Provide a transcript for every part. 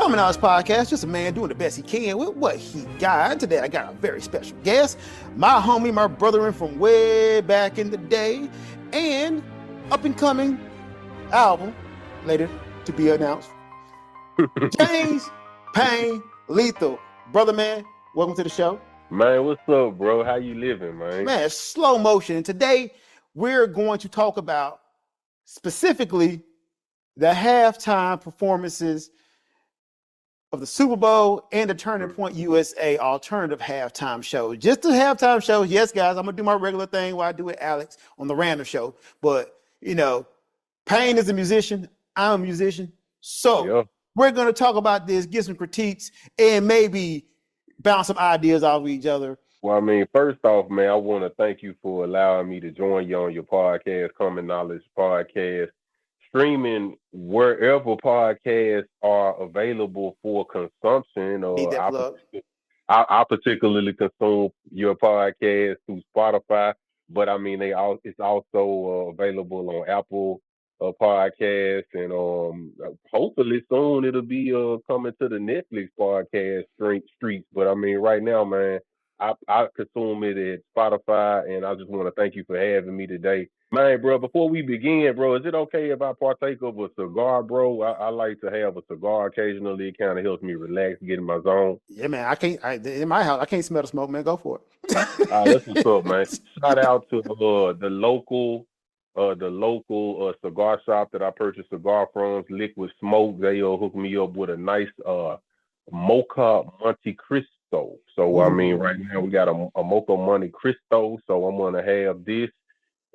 Common Knowledge Podcast, just a man doing the best he can with what he got. And today I got a very special guest, my homie, my brother from way back in the day, and up-and-coming album later to be announced. James Payne Lethal. Brother, man, welcome to the show. Man, what's up, bro? How you living, man? Man, slow motion. And today we're going to talk about specifically the halftime performances of the Super Bowl and the Turning Point USA alternative halftime show. Just the halftime show. Yes, guys, I'm going to do my regular thing while I do with Alex on the random show. But, you know, Payne is a musician. I'm a musician. So we're going to talk about this, give some critiques, and maybe bounce some ideas off of each other. Well, I mean, first off, man, I want to thank you for allowing me to join you on your podcast, Common Knowledge Podcast. Streaming wherever podcasts are available for consumption. I particularly consume your podcast through Spotify, but I mean it's also available on Apple Podcasts, and hopefully soon it'll be coming to the Netflix podcast streets. But I mean, right now, man, I consume it at Spotify, and I just want to thank you for having me today. Man, bro, before we begin, bro, is it okay if I partake of a cigar, bro? I like to have a cigar occasionally. It kind of helps me relax, get in my zone. Yeah, man, in my house, I can't smell the smoke, man. Go for it. That's what's up, man. Shout out to the local cigar shop that I purchased cigar from, Liquid Smoke. They hooked me up with a nice Mocha Monte Cristo. So, I mean, right now we got a Mocha Monte Cristo, so I'm going to have this.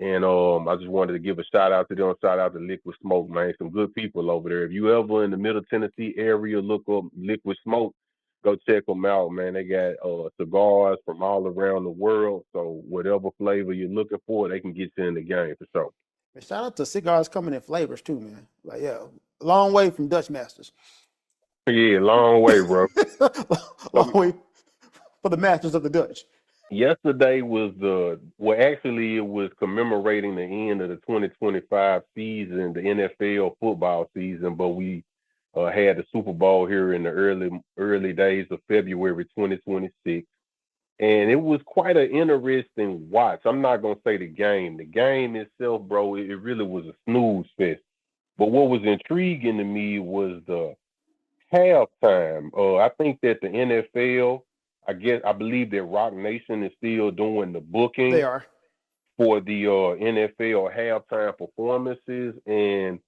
And I just wanted to give a shout out to them, shout out to Liquid Smoke, man. Some good people over there. If you ever in the Middle Tennessee area, look up Liquid Smoke, go check them out, man. They got cigars from all around the world. So whatever flavor you're looking for, they can get you in the game for sure. And shout out to cigars coming in flavors too, man. Like, yeah, long way from Dutch Masters. Yeah, long way, bro. Long way for the masters of the Dutch. Yesterday was it was commemorating the end of the 2025 season, the NFL football season, but we had the Super Bowl here in the early days of February 2026. And it was quite an interesting watch. I'm not going to say the game. The game itself, bro, it really was a snooze fest. But what was intriguing to me was the halftime. I think that the NFL, I believe that Rock Nation is still doing the booking. They are. For the NFL halftime performances, and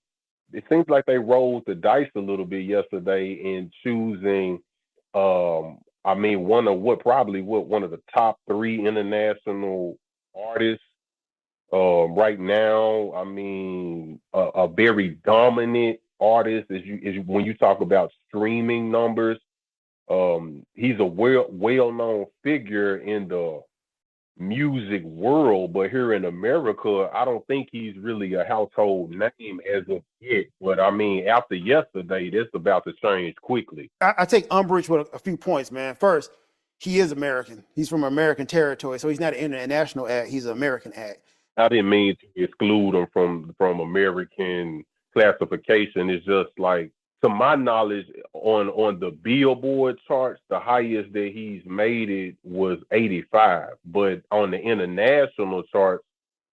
it seems like they rolled the dice a little bit yesterday in choosing, one of the top 3 international artists right now. I mean, a very dominant artist is when you talk about streaming numbers. He's a well-known figure in the music world, but here in America, I don't think he's really a household name as of yet. But I mean, after yesterday, that's about to change quickly. I take umbrage with a few points, man. First, he is American. He's from American territory, so he's not an international act. He's an American act. I didn't mean to exclude him from American classification. It's just like, to my knowledge, on the Billboard charts, the highest that he's made it was 85. But on the international charts,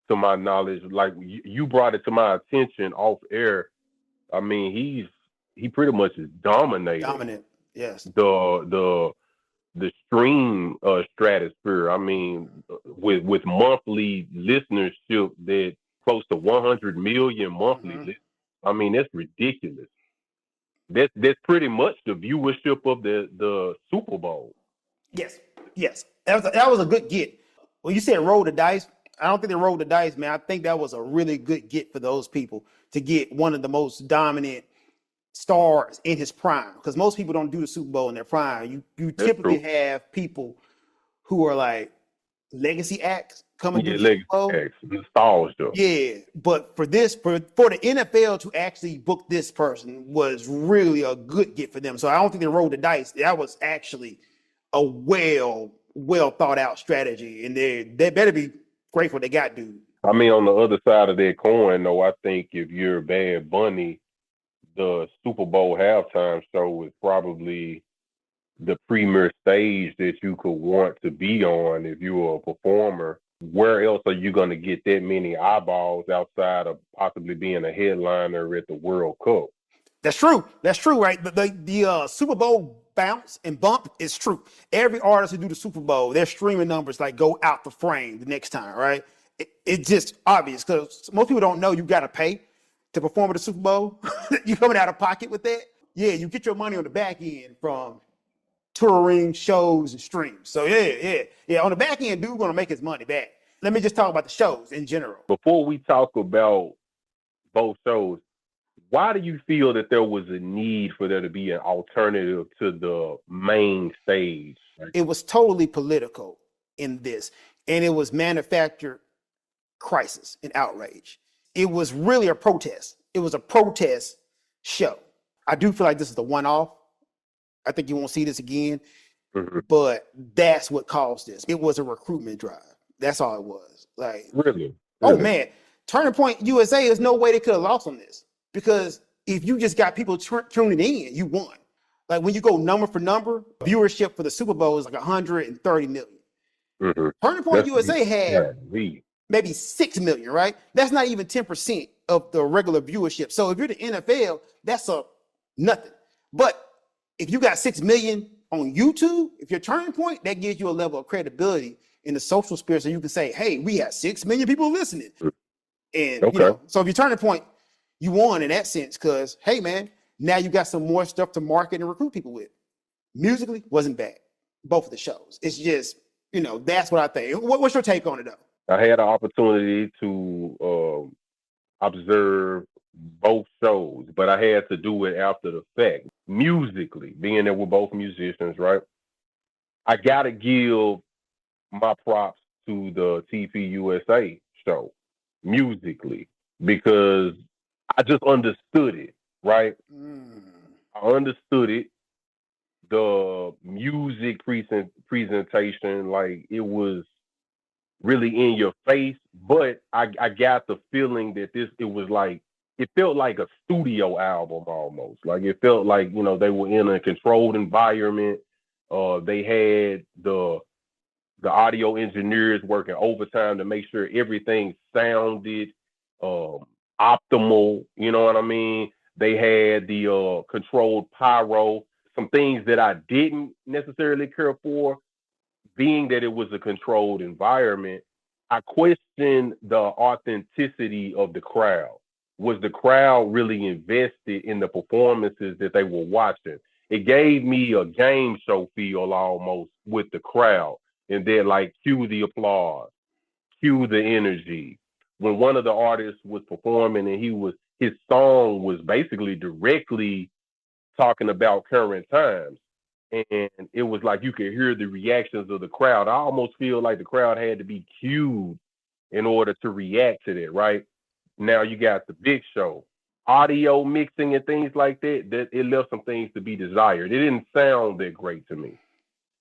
to my knowledge, like you brought it to my attention off air, I mean, he pretty much is dominating. Dominant, yes. The stream stratosphere. I mean, with monthly listenership that close to 100 million monthly. I mean, that's ridiculous. That's pretty much the viewership of the Super Bowl. Yes. That was a good get. When you said roll the dice, I don't think they rolled the dice, man. I think that was a really good get for those people to get one of the most dominant stars in his prime. Because most people don't do the Super Bowl in their prime. You typically have people who are like legacy acts coming to the Super Bowl. Nostalgia. Yeah, but for the NFL to actually book this person was really a good get for them. So I don't think they rolled the dice. That was actually a well thought out strategy, and they better be grateful they got dude. I mean, on the other side of that coin, though, I think if you're Bad Bunny, the Super Bowl halftime show is probably the premier stage that you could want to be on if you were a performer. Where else are you going to get that many eyeballs outside of possibly being a headliner at the World Cup? That's true. That's true, right? The Super Bowl bounce and bump is true. Every artist who do the Super Bowl, their streaming numbers like go out the frame the next time, right? It's just obvious because most people don't know you got to pay to perform at the Super Bowl. You coming out of pocket with that? Yeah, you get your money on the back end from touring, shows, and streams. So yeah. On the back end, dude gonna make his money back. Let me just talk about the shows in general. Before we talk about both shows, why do you feel that there was a need for there to be an alternative to the main stage? It was totally political in this, and it was manufactured crisis and outrage. It was really a protest. It was a protest show. I do feel like this is the one-off. I think you won't see this again, but that's what caused this. It was a recruitment drive. That's all it was. Like, really? Oh man, Turning Point USA, there's no way they could have lost on this because if you just got people tuning in, you won. Like when you go number for number, viewership for the Super Bowl is like 130 million. Turning Point USA had maybe 6 million, right? That's not even 10% of the regular viewership. So if you're the NFL, that's a nothing. But if you got 6 million on YouTube, if you're Turning Point, that gives you a level of credibility in the social sphere. So you can say, hey, we had 6 million people listening. And you know, so if you're Turning Point, you won in that sense because, hey man, now you got some more stuff to market and recruit people with. Musically, wasn't bad. Both of the shows. It's just, you know, that's what I think. What's your take on it though? I had an opportunity to observe both shows, but I had to do it after the fact. Musically, being that we're both musicians, right? I gotta give my props to the TV USA show musically because I just understood it, right? I understood it. The music presentation, like it was really in your face, but I got the feeling that it was like, it felt like a studio album almost. Like it felt like, you know, they were in a controlled environment. They had the audio engineers working overtime to make sure everything sounded optimal. You know what I mean? They had the controlled pyro, some things that I didn't necessarily care for, being that it was a controlled environment. I questioned the authenticity of the crowd. Was the crowd really invested in the performances that they were watching? It gave me a game show feel almost with the crowd. And then like cue the applause, cue the energy. When one of the artists was performing and his song was basically directly talking about current times. And it was like you could hear the reactions of the crowd. I almost feel like the crowd had to be cued in order to react to that, right? Now you got the big show. Audio mixing and things like that it left some things to be desired. It didn't sound that great to me.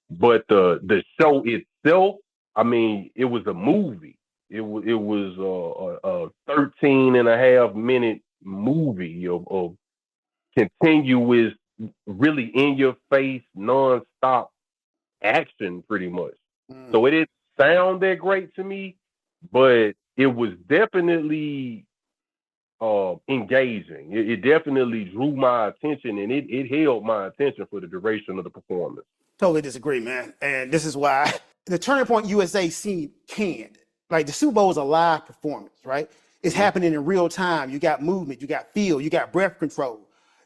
But the show itself, I mean, it was a movie. It was a 13 and a half minute movie of continuous, really in your face, nonstop action pretty much. So it didn't sound that great to me, but it was definitely engaging. It definitely drew my attention, and it held my attention for the duration of the performance. Totally disagree, man. And this is why the Turning Point USA seemed canned. Like the Super Bowl is a live performance, right? It's happening in real time. You got movement, you got feel, you got breath control.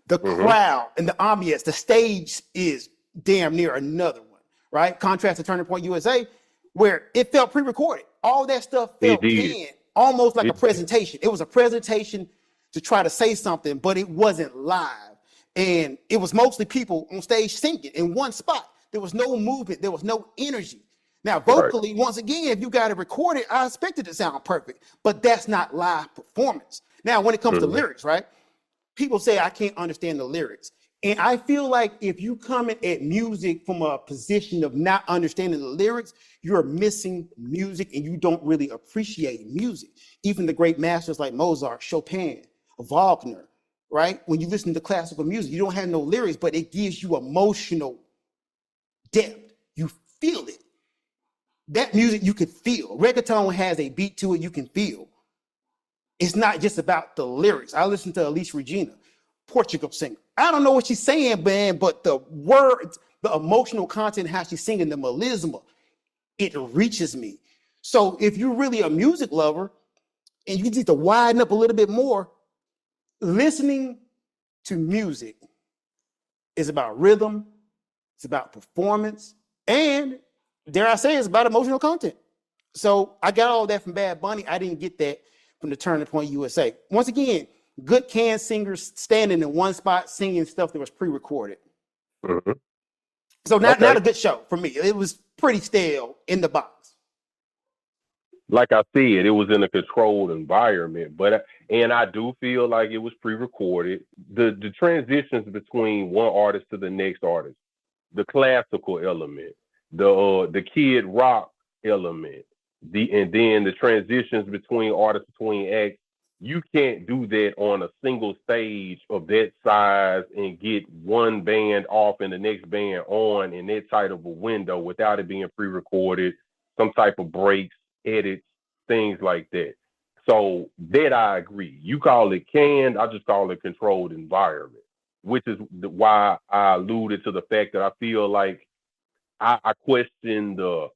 The crowd and the ambience, the stage is damn near another one, right? Contrast to Turning Point USA, where it felt pre-recorded. All that stuff felt canned, almost like a presentation. It was a presentation to try to say something, but it wasn't live. And it was mostly people on stage singing in one spot. There was no movement. There was no energy. Now, vocally, once again, if you got it recorded, I expect it to sound perfect, but that's not live performance. Now, when it comes to lyrics, right? People say, I can't understand the lyrics. And I feel like if you come in at music from a position of not understanding the lyrics, you're missing music and you don't really appreciate music. Even the great masters like Mozart, Chopin, Wagner, right? When you listen to classical music, you don't have no lyrics, but it gives you emotional depth. You feel it. That music you can feel. Reggaeton has a beat to it you can feel. It's not just about the lyrics. I listen to Elise Regina, Portugal singer. I don't know what she's saying, man, but the words, the emotional content, how she's singing the melisma, it reaches me. So if you're really a music lover and you need to widen up a little bit more, listening to music is about rhythm, it's about performance, and dare I say, it's about emotional content. So I got all that from Bad Bunny. I didn't get that from the Turning Point USA. Once again, good can singers standing in one spot singing stuff that was pre-recorded. Mm-hmm. So not a good show for me. It was pretty stale in the box. Like I said, it was in a controlled environment, and I do feel like it was pre-recorded. The transitions between one artist to the next artist, the classical element, the kid rock element, and then the transitions between artists, between acts, you can't do that on a single stage of that size and get one band off and the next band on in that tight of a window without it being pre-recorded, some type of breaks, edits, things like that. So that I agree. You call it canned, I just call it controlled environment, which is why I alluded to the fact that I feel like I question the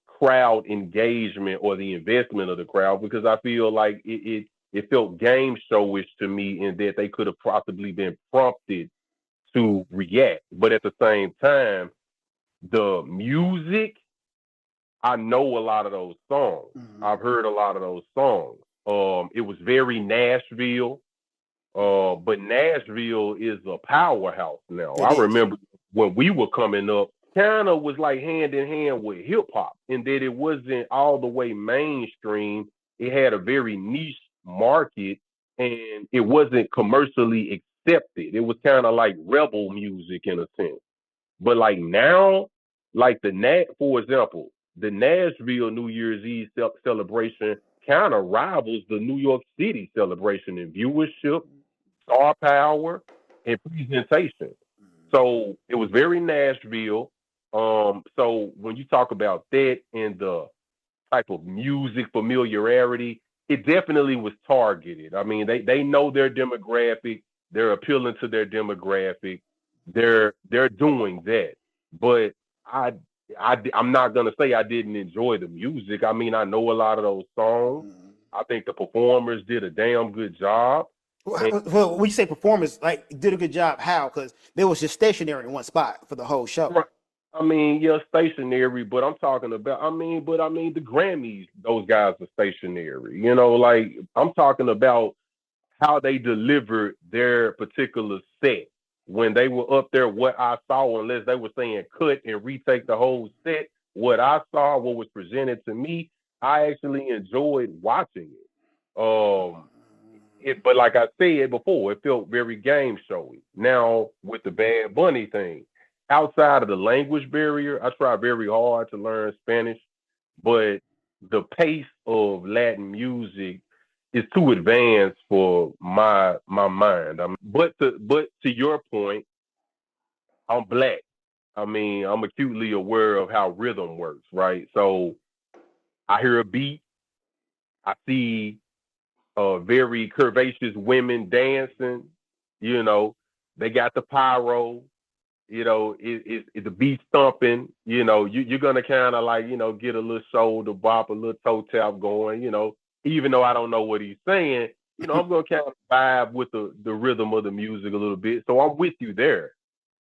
crowd engagement or the investment of the crowd, because I feel like it felt game showish to me in that they could have possibly been prompted to react. But at the same time, the music, I know a lot of those songs. Mm-hmm. I've heard a lot of those songs. It was very Nashville, but Nashville is a powerhouse now. I remember when we were coming up, kind of was like hand in hand with hip hop, in that it wasn't all the way mainstream. It had a very niche market, and it wasn't commercially accepted. It was kind of like rebel music in a sense. But like now, like for example, the Nashville New Year's Eve celebration kind of rivals the New York City celebration in viewership, star power, and presentation. So it was very Nashville. So when you talk about that and the type of music familiarity, it definitely was targeted. I mean, they know their demographic. They're appealing to their demographic. They're doing that. But I'm not gonna say I didn't enjoy the music. I mean, I know a lot of those songs. I think the performers did a damn good job. Well, when you say performance, like did a good job, how? Because they was just stationary in one spot for the whole show. Right. I mean, yeah, stationary, but I'm talking about, the Grammys, those guys are stationary. You know, like I'm talking about how they delivered their particular set. When they were up there, what I saw, unless they were saying cut and retake the whole set, what I saw, what was presented to me, I actually enjoyed watching it. But like I said before, it felt very game showy. Now with the Bad Bunny thing, outside of the language barrier, I try very hard to learn Spanish, but the pace of Latin music is too advanced for my mind. But to your point, I'm black. I mean, I'm acutely aware of how rhythm works, right? So I hear a beat, I see very curvaceous women dancing. You know, they got the pyro. You know, the beat thumping. You know, you're gonna kind of like, get a little shoulder bop, a little toe tap going. You know, even though I don't know what he's saying, I'm gonna kind of vibe with the rhythm of the music a little bit. So I'm with you there.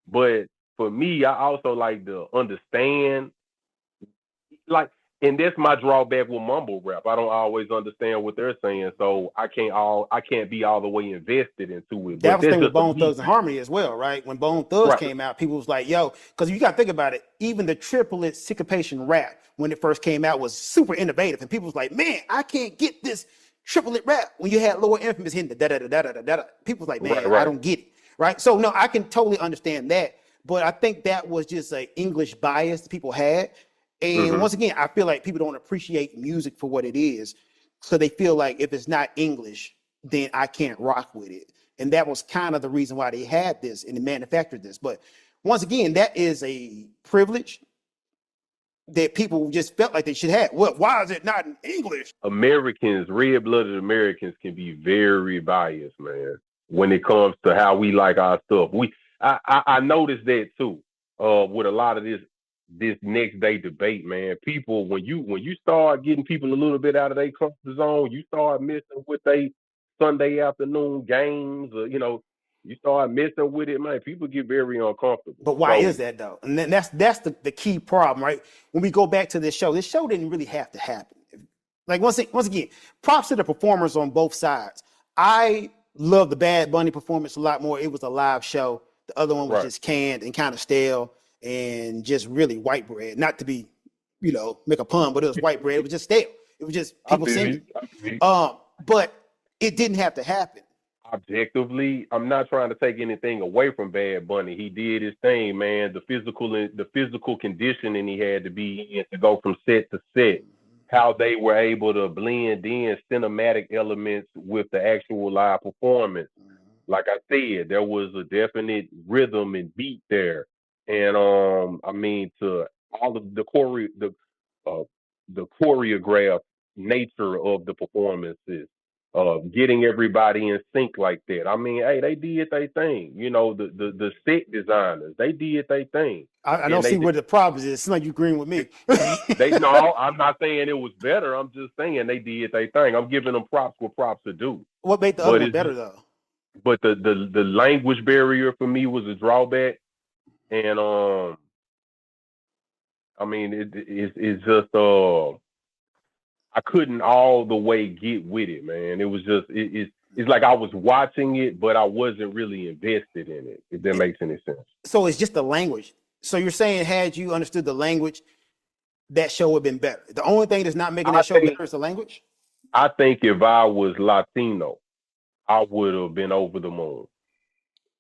But for me, I also like to understand, like, and that's my drawback with mumble rap. I don't always understand what they're saying, so I can't be all the way invested into it. That But was the that's thing with just a Bone me Thugs and thing. Harmony as well, right? When Bone Thugs Right. came out, people was like, yo, because you got to think about it, even the triplet syncopation rap, when it first came out, was super innovative. And people was like, man, I can't get this triplet rap when you had Lower Infamous hitting the da-da-da-da-da-da-da. People was like, man, I don't get it, right? So, no, I can totally understand that. But I think that was just an English bias that people had. And once again, I feel like people don't appreciate music for what it is. So they feel like if it's not English, then I can't rock with it. And that was kind of the reason why they had this and they manufactured this. But once again, that is a privilege that people just felt like they should have. Well, why is it not in English? Americans, red-blooded Americans, can be very biased, man, when it comes to how we like our stuff. I noticed that too. With a lot of this next day debate, man. People, when you start getting people a little bit out of their comfort zone, you start messing with they Sunday afternoon games, or you start messing with it, man. People get very uncomfortable. But why So is that though? And then that's the key problem, right? When we go back to this show didn't really have to happen. Like once again, props to the performers on both sides. I love the Bad Bunny performance a lot more. It was a live show. The other one was right. just canned and kind of stale and just really white bread. Not to be, make a pun, but it was white bread. It was just stale. It was just people singing. But it didn't have to happen. Objectively, I'm not trying to take anything away from Bad Bunny. He did his thing, man. The physical conditioning he had to be in to go from set to set. How they were able to blend in cinematic elements with the actual live performance. Like I said, there was a definite rhythm and beat there, and I mean, to all of the choreographed nature of the performances, getting everybody in sync like that. I mean, hey, they did their thing. The set designers, they did their thing. I don't see where the problem is. It seems like you agreeing with me. No, I'm not saying it was better. I'm just saying they did their thing. I'm giving them props where props are due. What made the other one better though? But the language barrier for me was a drawback, and I mean it's just I couldn't all the way get with it, man. It was just it's like I was watching it, but I wasn't really invested in it. If that makes any sense. So it's just the language. So you're saying had you understood the language, that show would have been better. The only thing that's not making that show better is the language. I think if I was Latino, I would have been over the moon.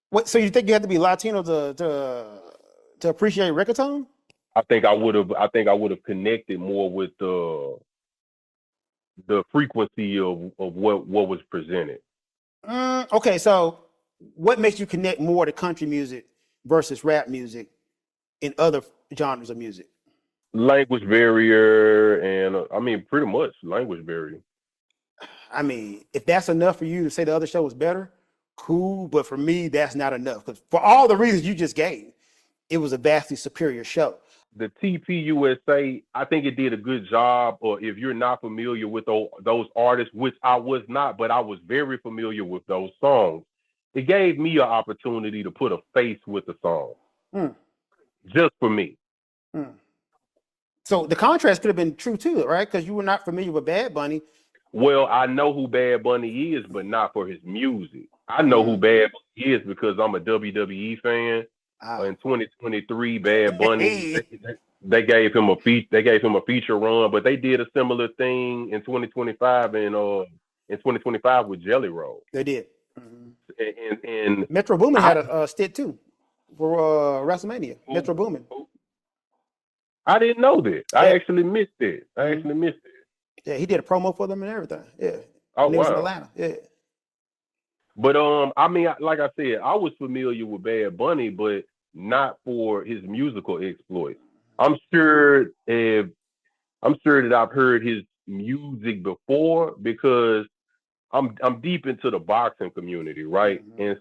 What? So you think you have to be Latino to appreciate reggaeton? I think I would have connected more with the frequency of what was presented. Okay, so what makes you connect more to country music versus rap music in other genres of music? Language barrier, and I mean, pretty much language barrier. I mean, if that's enough for you to say the other show was better, cool. But for me, that's not enough because for all the reasons you just gave, it was a vastly superior show. The TPUSA, I think it did a good job. Or if you're not familiar with those artists, which I was not, but I was very familiar with those songs, it gave me an opportunity to put a face with the song, just for me. So the contrast could have been true too, right? Because you were not familiar with Bad Bunny. Well, I know who Bad Bunny is, but not for his music. I know who Bad Bunny is because I'm a WWE fan. In 2023, Bad Bunny, they gave him a feature run, but they did a similar thing in 2025 and in 2025 with Jelly Roll. They did. And Metro Boomin had a stint too for WrestleMania. Metro Boomin. I didn't know that. I actually missed it. Yeah, he did a promo for them and everything. Yeah. Oh, wow. He was in Atlanta. Yeah. But I mean, like I said, I was familiar with Bad Bunny, but not for his musical exploits. I'm sure that I've heard his music before because I'm deep into the boxing community, right? And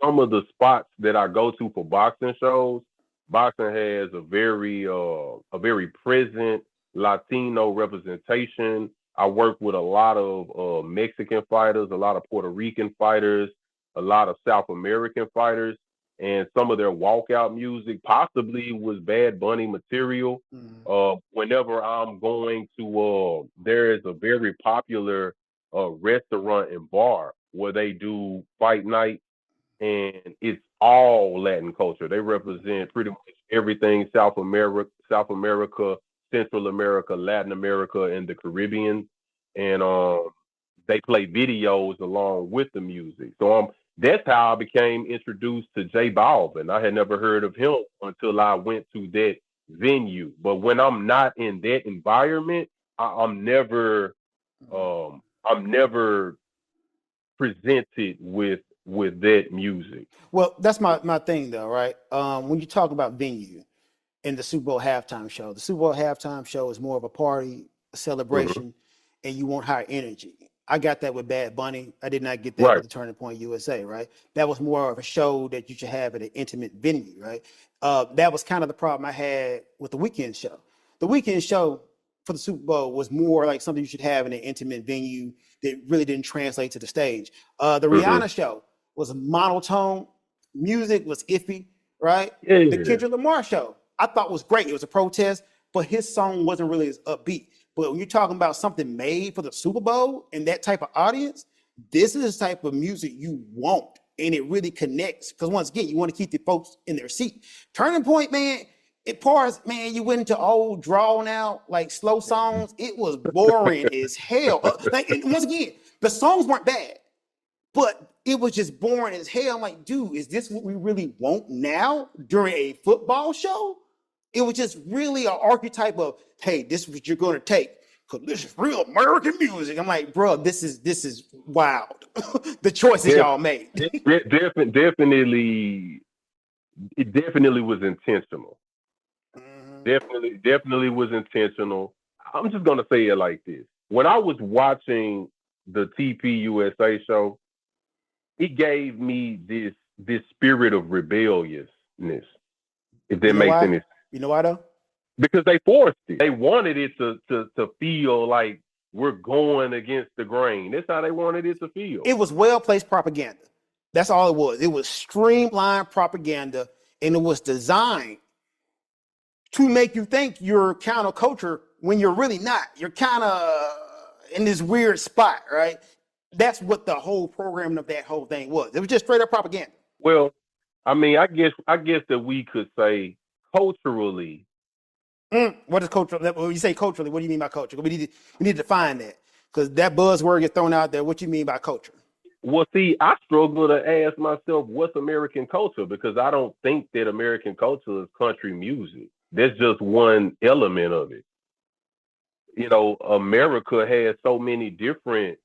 some of the spots that I go to for boxing shows, boxing has a very present Latino representation. I work with a lot of Mexican fighters, a lot of Puerto Rican fighters, a lot of South American fighters, and some of their walkout music possibly was Bad Bunny material. Whenever I'm going to, there is a very popular restaurant and bar where they do fight night, and it's all Latin culture. They represent pretty much everything South America, Central America, Latin America, and the Caribbean. And they play videos along with the music. So that's how I became introduced to J Balvin. I had never heard of him until I went to that venue. But when I'm not in that environment, I'm never presented with with that music. Well, that's my thing though, right? When you talk about venue in the Super Bowl halftime show, the Super Bowl halftime show is more of a party, a Hmm. celebration, and you want higher energy. I got that with Bad Bunny. I did not get that Right. with the Turning Point USA, right? That was more of a show that you should have at an intimate venue, right? That was kind of the problem I had with the weekend show. The weekend show for the Super Bowl was more like something you should have in an intimate venue that really didn't translate to the stage. The Hmm. Rihanna show was monotone, music was iffy, right? The Yeah. Kendrick Lamar show I thought was great. It was a protest, but his song wasn't really as upbeat. But when you're talking about something made for the Super Bowl and that type of audience, this is the type of music you want. And it really connects. Because once again, you want to keep the folks in their seat. Turning Point, man, it pars, man, you went into old drawn out, like slow songs. It was boring as hell. And once again, the songs weren't bad, but it was just boring as hell. I'm like, dude, is this what we really want now during a football show? It was just really an archetype of, hey, this is what you're going to take because this is real American music. I'm like, bro, this is wild. The choices Def, y'all made. definitely, it definitely was intentional. Mhm. Definitely was intentional. I'm just gonna say it like this: when I was watching the TPUSA show, it gave me this spirit of rebelliousness. If You that know makes why? any sense, You know why though? because they forced it. They wanted it to feel like we're going against the grain. That's how they wanted it to feel. It was well placed propaganda. That's all it was. It was streamlined propaganda, and it was designed to make you think you're counterculture when you're really not. You're kind of in this weird spot, right? That's what the whole programming of that whole thing was. It was just straight up propaganda. Well, I mean, I guess that we could say culturally. What is cultural? When you say culturally, what do you mean by culture? We need to define that because that buzzword gets thrown out there. What you mean by culture? Well, see, I struggle to ask myself what's American culture because I don't think that American culture is country music. That's just one element of it. America has so many different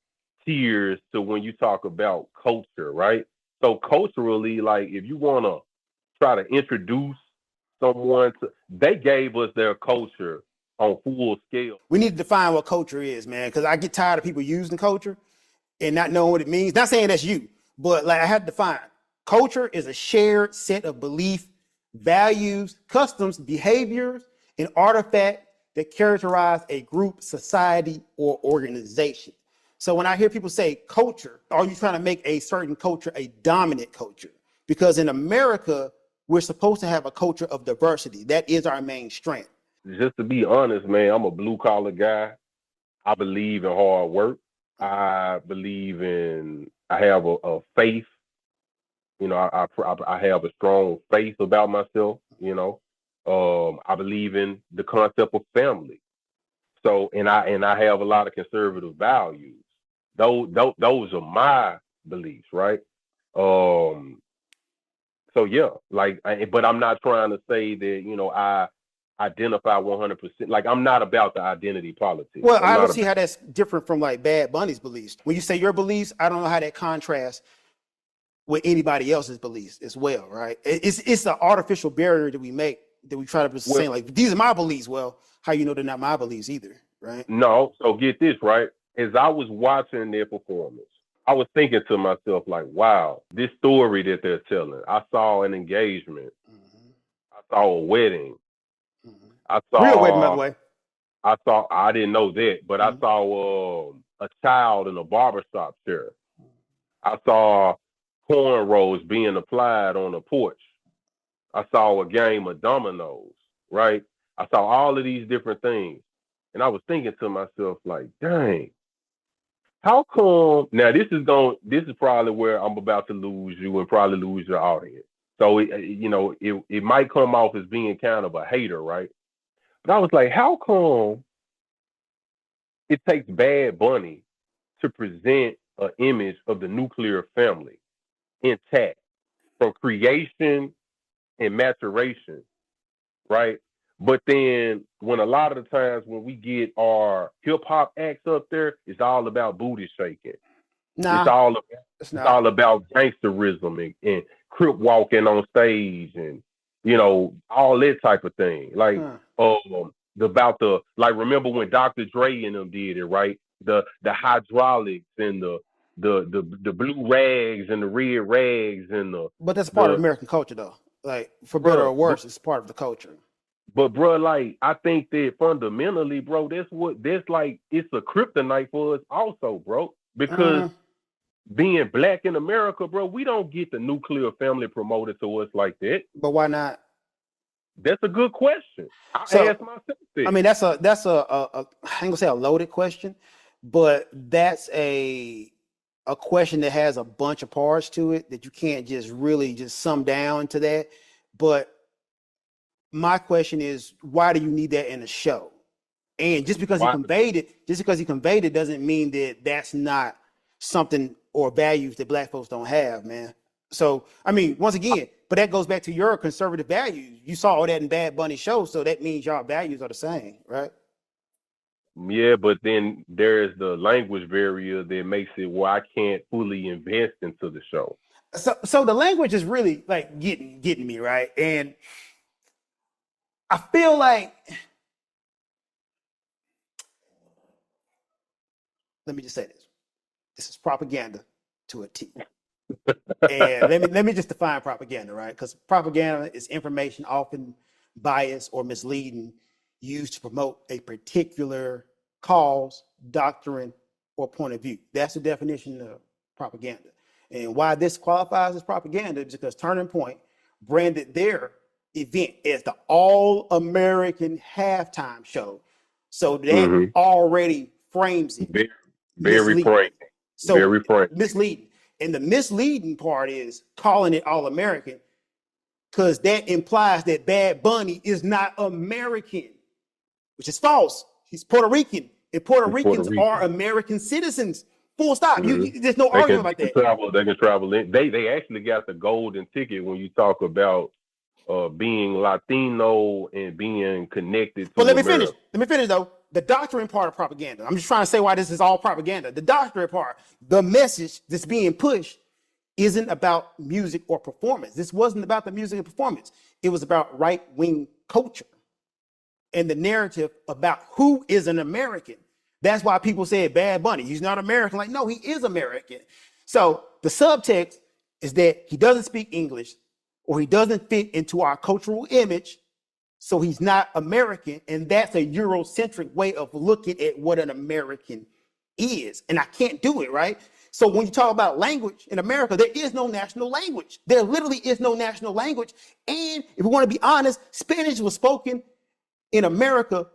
tiers to when you talk about culture, right? So culturally, like if you want to try to introduce someone to, they gave us their culture on full scale. We need to define what culture is, man, because I get tired of people using culture and not knowing what it means. Not saying that's you, but like I had to define culture is a shared set of belief, values, customs, behaviors, and artifacts that characterize a group, society, or organization. So when I hear people say culture, are you trying to make a certain culture a dominant culture? Because in America, we're supposed to have a culture of diversity. That is our main strength. Just to be honest, man, I'm a blue collar guy. I believe in hard work. I believe in. I have a faith. I have a strong faith about myself. I believe in the concept of family. So, and I have a lot of conservative values. Those are my beliefs, right? Um, so yeah, but I'm not trying to say that I identify 100%. Like I'm not about the identity politics. Well, I'm I don't not see about. how that's different from like Bad Bunny's beliefs. When you say your beliefs, I don't know how that contrasts with anybody else's beliefs as well, right? It's an artificial barrier that we make that we try to Well, say like these are my beliefs. Well, how you know they're not my beliefs either, right? no. So get this right. As I was watching their performance, I was thinking to myself like, wow, this story that they're telling. I saw an engagement. Mm-hmm. I saw a wedding. Mm-hmm. I Real wedding, by the saw. way. I saw. I didn't know that, but I Mm-hmm. saw a child in a barbershop chair. I saw cornrows being applied on a porch. I saw a game of dominoes, right? I saw all of these different things. And I was thinking to myself, like, dang, how come now this is probably where I'm about to lose you and probably lose your audience. So it might come off as being kind of a hater, right? But I was like, how come it takes Bad Bunny to present an image of the nuclear family intact from creation and maturation, right? But then when a lot of the times when we get our hip hop acts up there, it's all about booty shaking. Nah, it's It's not. all about gangsterism and crip walking on stage and all that type of thing. Like Huh. about the like remember when Dr. Dre and them did it, right? The hydraulics and the blue rags and the red rags and But that's part of the American culture, though. Like, for better or bruh, worse, it's part of the culture. but bro, like I think that fundamentally, bro, that's like it's a kryptonite for us also, bro. Because Uh, being black in America, bro, we don't get the nuclear family promoted to us like that. but why not? That's a good question. I So, ask myself I that. mean, that's a I ain't gonna say a loaded question, but that's a question that has a bunch of parts to it that you can't just really just sum down to that. But my question is, why do you need that in a show? And Why? just because he conveyed it doesn't mean that that's not something or values that black folks don't have, man. So, I mean, once again, but that goes back to your conservative values. You saw all that in Bad Bunny show, so that means y'all values are the same, right? Yeah, but then there's the language barrier that makes it where I can't fully invest into the show. So the language is really like getting me, right? And I feel like, let me just say this. This is propaganda to a T. And let me just define propaganda, right? Because propaganda is information often biased or misleading, used to promote a particular cause, doctrine, or point of view. That's the definition of propaganda. And why this qualifies as propaganda is because Turning Point branded their event as the All American halftime show. So that Mm-hmm. already frames it Very, very misleading. frank. So Very frank. misleading. And the misleading part is calling it all American because that implies that Bad Bunny is not American, which is false. He's Puerto Rican, and Puerto It's Puerto Ricans are Rican. American citizens. Full stop. Mm-hmm. There's no argument They about can that. travel. They can travel in. They actually got the golden ticket when you talk about being Latino and being connected But to let me finish. America. Let me finish though. The doctrine part of propaganda. I'm just trying to say why this is all propaganda. The doctrine part, the message that's being pushed isn't about music or performance. This wasn't about the music and performance. It was about right-wing culture and the narrative about who is an American. That's why people said Bad Bunny, he's not American. Like, no, he is American. So the subtext is that he doesn't speak English or he doesn't fit into our cultural image. So he's not American. And that's a Eurocentric way of looking at what an American is. And I can't do it, right? So when you talk about language in America, there is no national language. There literally is no national language. And if we want to be honest, Spanish was spoken in America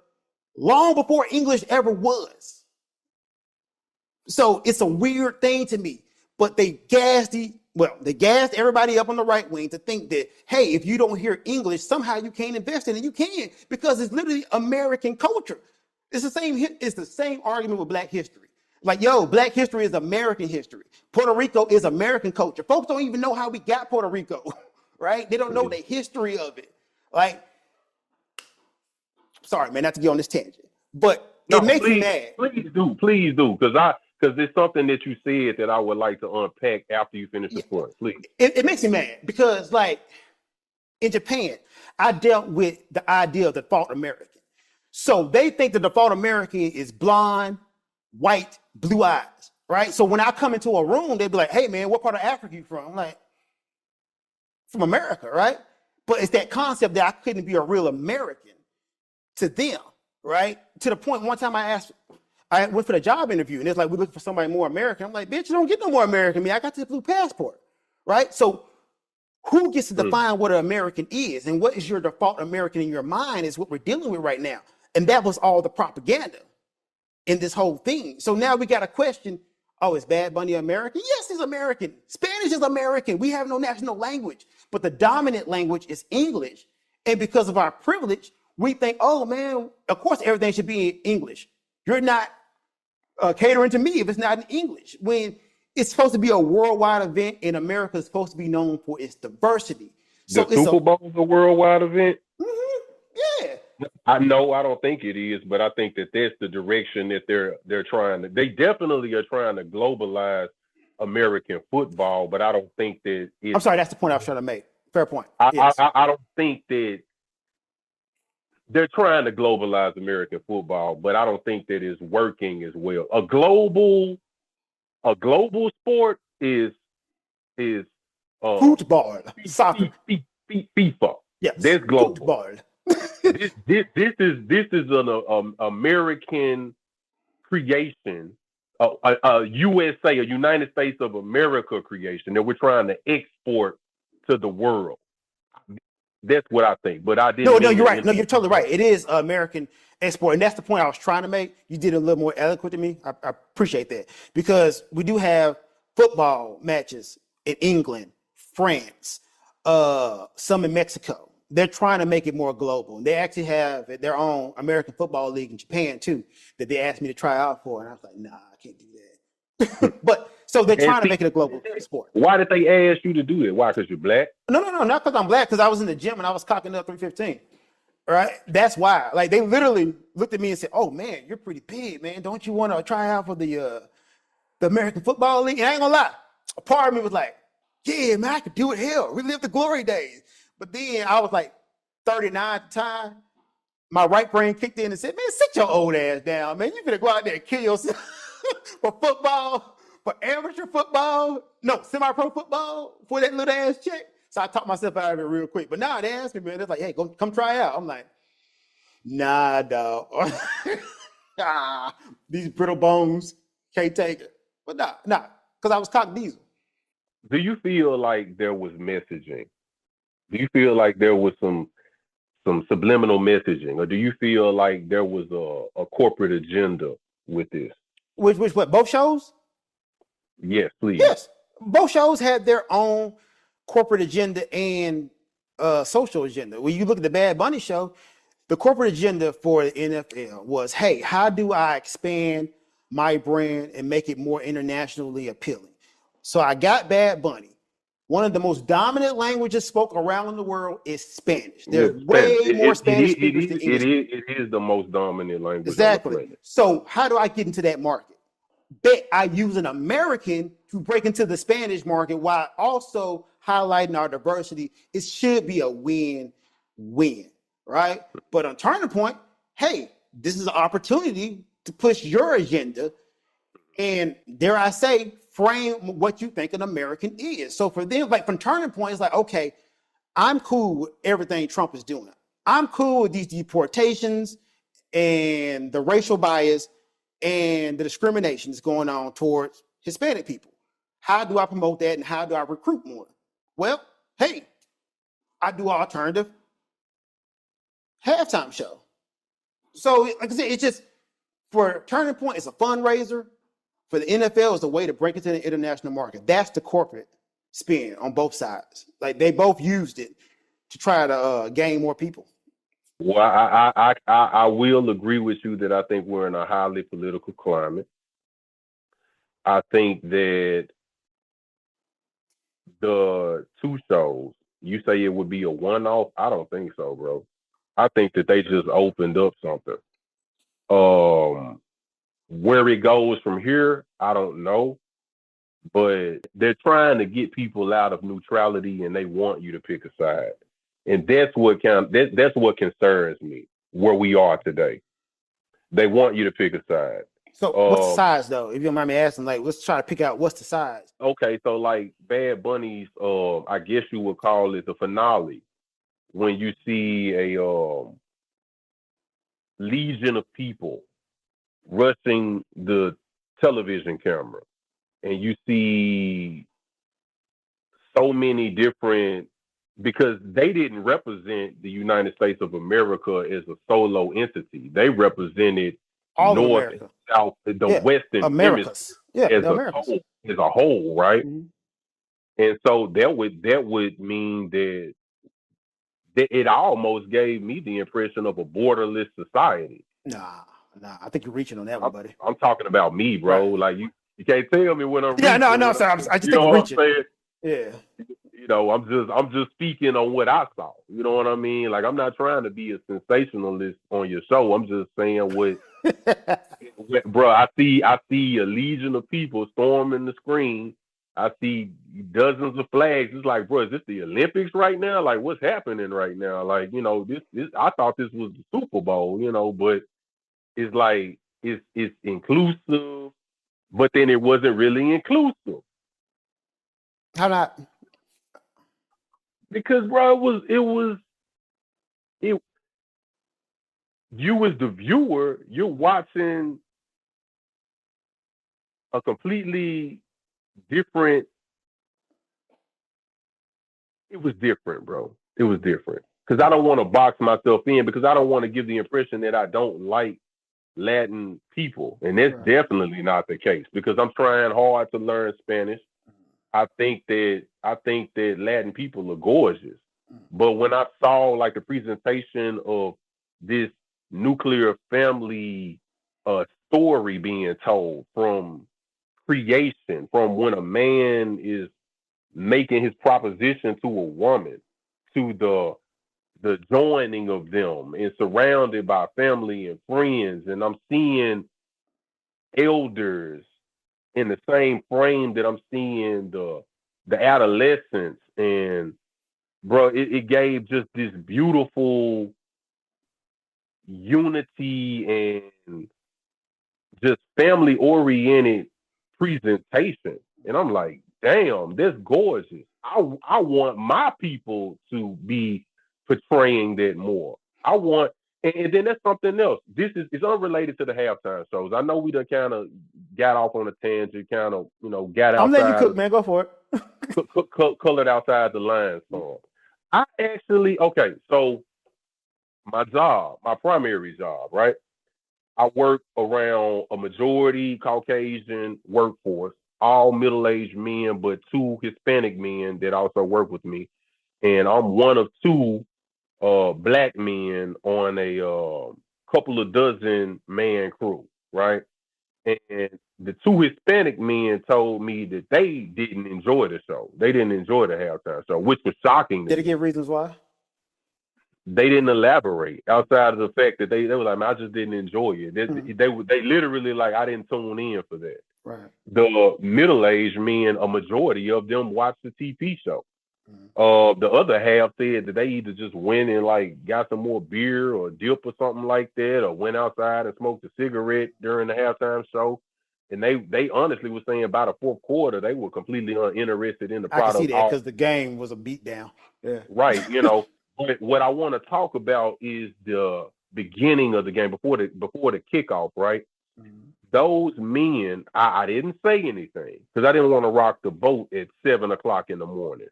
long before English ever was. So it's a weird thing to me. But they gassed everybody up on the right wing to think that, hey, if you don't hear English, somehow you can't invest in it. You can, because it's literally American culture. It's the same argument with Black history. Like, yo, Black history is American history. Puerto Rico is American culture. Folks don't even know how we got Puerto Rico, right? They don't know the history of it. Like, sorry, man, not to get on this tangent, but it No, makes me mad. please do, because it's something that you said that I would like to unpack after you finish the Yeah, point. Please. it makes me mad because, like, in Japan, I dealt with the idea of the default American. So they think the default American is blonde, white, blue eyes, right? So when I come into a room, they'd be like, hey, man, what part of Africa you from? I'm like, from America, right? But it's that concept that I couldn't be a real American to them, right? To the point one time I went for the job interview and it's like, we're looking for somebody more American. I'm like, bitch, you don't get no more American than me. I got this blue passport, right? So who gets to define what an American is and what is your default American in your mind is what we're dealing with right now. And that was all the propaganda in this whole thing. So now we got a question. Oh, is Bad Bunny American? Yes, he's American. Spanish is American. We have no national language, but the dominant language is English. And because of our privilege, we think, oh man, of course everything should be in English. You're not catering to me if it's not in English. When it's supposed to be a worldwide event and America is supposed to be known for its diversity. So The it's Super Bowl is a worldwide event. yeah. I know I don't think it is, but I think that that's the direction that they're trying to. They definitely are trying to globalize American football, but I don't think that I'm sorry, that's the point I was trying to make. Fair point. I, Yes. I don't think that they're trying to globalize American football, but I don't think that it's working as well. A global sport is Football, soccer. FIFA. Yes. That's global. Football. this is an American creation, a USA, a United States of America creation that we're trying to export to the world. That's what I think. But I didn't. No, you're right. No, you're totally right. It is American export, and that's the point I was trying to make. You did it a little more eloquent to me. I appreciate that, because we do have football matches in England, France, some in Mexico. They're trying to make it more global. They actually have their own American Football League in Japan too that they asked me to try out for, and I was like, nah, I can't do that. But so they're trying to make it a global sport. Why did they ask you to do that? Why? Because you're black? No, not because I'm black. Because I was in the gym and I was cocking up 315. Right? That's why. Like, they literally looked at me and said, "Oh man, you're pretty big, man. Don't you want to try out for the American Football League?" And I ain't gonna lie, a part of me was like, "Yeah, man, I could do it. Hell, relive the glory days." But then I was like 39 at the time. My right brain kicked in and said, "Man, sit your old ass down, man. You better go out there and kill yourself for football." For amateur football, no, semi-pro football, for that little ass check. So I talked myself out of it real quick. But now they asked me, man, they're like, "Hey, come try out." I'm like, nah, dog. These brittle bones can't take it. But nah, because I was cock diesel. Do you feel like there was messaging? Do you feel like there was some subliminal messaging, or do you feel like there was a corporate agenda with this? Which what? Both shows? Yes, please. Yes, both shows had their own corporate agenda and social agenda. When you look at the Bad Bunny show, the corporate agenda for the NFL was, hey, how do I expand my brand and make it more internationally appealing? So I got Bad Bunny. One of the most dominant languages spoken around the world is Spanish. There's way more Spanish speakers than English. It is the most dominant language. Exactly. So how do I get into that market? Bet I use an American to break into the Spanish market while also highlighting our diversity. It should be a win-win, right? But on Turning Point, hey, this is an opportunity to push your agenda and, dare I say, frame what you think an American is. So for them, like from Turning Point, it's like, okay, I'm cool with everything Trump is doing. I'm cool with these deportations and the racial bias and the discrimination that's going on towards Hispanic people. How do I promote that and how do I recruit more? Well, hey, I do an alternative halftime show. So, like I said, it's just, for Turning Point, it's a fundraiser. For the NFL, it's a way to break into the international market. That's the corporate spin on both sides. Like, they both used it to try to gain more people. Well, I will agree with you that I think we're in a highly political climate. I think that the two shows, you say it would be a one-off. I don't think so, bro. I think that they just opened up something. Where it goes from here, I don't know. But they're trying to get people out of neutrality, and they want you to pick a side. And that's what concerns me, where we are today. They want you to pick a side. So what's the size, though? If you don't mind me asking, like, let's try to pick out what's the size. Okay, so like Bad Bunny's, I guess you would call it the finale, when you see a legion of people rushing the television camera, and you see so many different, because they didn't represent the United States of America as a solo entity. They represented all North and South, the Western Americas. As a whole, right? Mm-hmm. And so that would mean that it almost gave me the impression of a borderless society. Nah, I think you're reaching on that one, buddy. I'm talking about me, bro. Right. Like you can't tell me when I'm reaching. Yeah, no, sir. I just think you're reaching. Yeah. You know, I'm just speaking on what I saw. You know what I mean? Like, I'm not trying to be a sensationalist on your show. I'm just saying what bro, I see a legion of people storming the screen, I see dozens of flags. It's like, bro, is this the Olympics right now? Like, what's happening right now? Like, this I thought this was the Super Bowl, but it's like it's inclusive, but then it wasn't really inclusive. How not? Because, bro, it you as the viewer, you're watching a completely different. It was different, bro. It was different. Because I don't want to box myself in, because I don't want to give the impression that I don't like Latin people. And that's definitely not the case, because I'm trying hard to learn Spanish. I think that Latin people are gorgeous. But when I saw like the presentation of this nuclear family story being told from creation, from when a man is making his proposition to a woman, to the joining of them and surrounded by family and friends, and I'm seeing elders in the same frame that I'm seeing the adolescents, and bro, it gave just this beautiful unity and just family oriented presentation. And I'm like, damn, that's gorgeous. I want my people to be portraying that more. I want, and then that's something else. This is it's unrelated to the halftime shows. I know we done kind of got off on a tangent, kind of got outside. I'm letting you cook, man. Go for it. Colored outside the lines. I actually So my job, my primary job, right? I work around a majority Caucasian workforce, all middle-aged men, but 2 Hispanic men that also work with me. And I'm one of 2 black men on a couple of dozen man crew, right? And the 2 Hispanic men told me that they didn't enjoy the show. They didn't enjoy the halftime show, which was shocking. Did they give reasons why? They didn't elaborate outside of the fact that they were like, man, I just didn't enjoy it. They literally like, I didn't tune in for that. Right. The middle-aged men, a majority of them watched the TV show. The other half said that they either just went and like got some more beer or dip or something like that, or went outside and smoked a cigarette during the halftime show. And they honestly were saying by the 4th quarter, they were completely uninterested in the product. I can see that because the game was a beatdown. Yeah. Right. But what I want to talk about is the beginning of the game before the kickoff, right? Mm-hmm. Those men, I didn't say anything because I didn't want to rock the boat at 7:00 in the morning.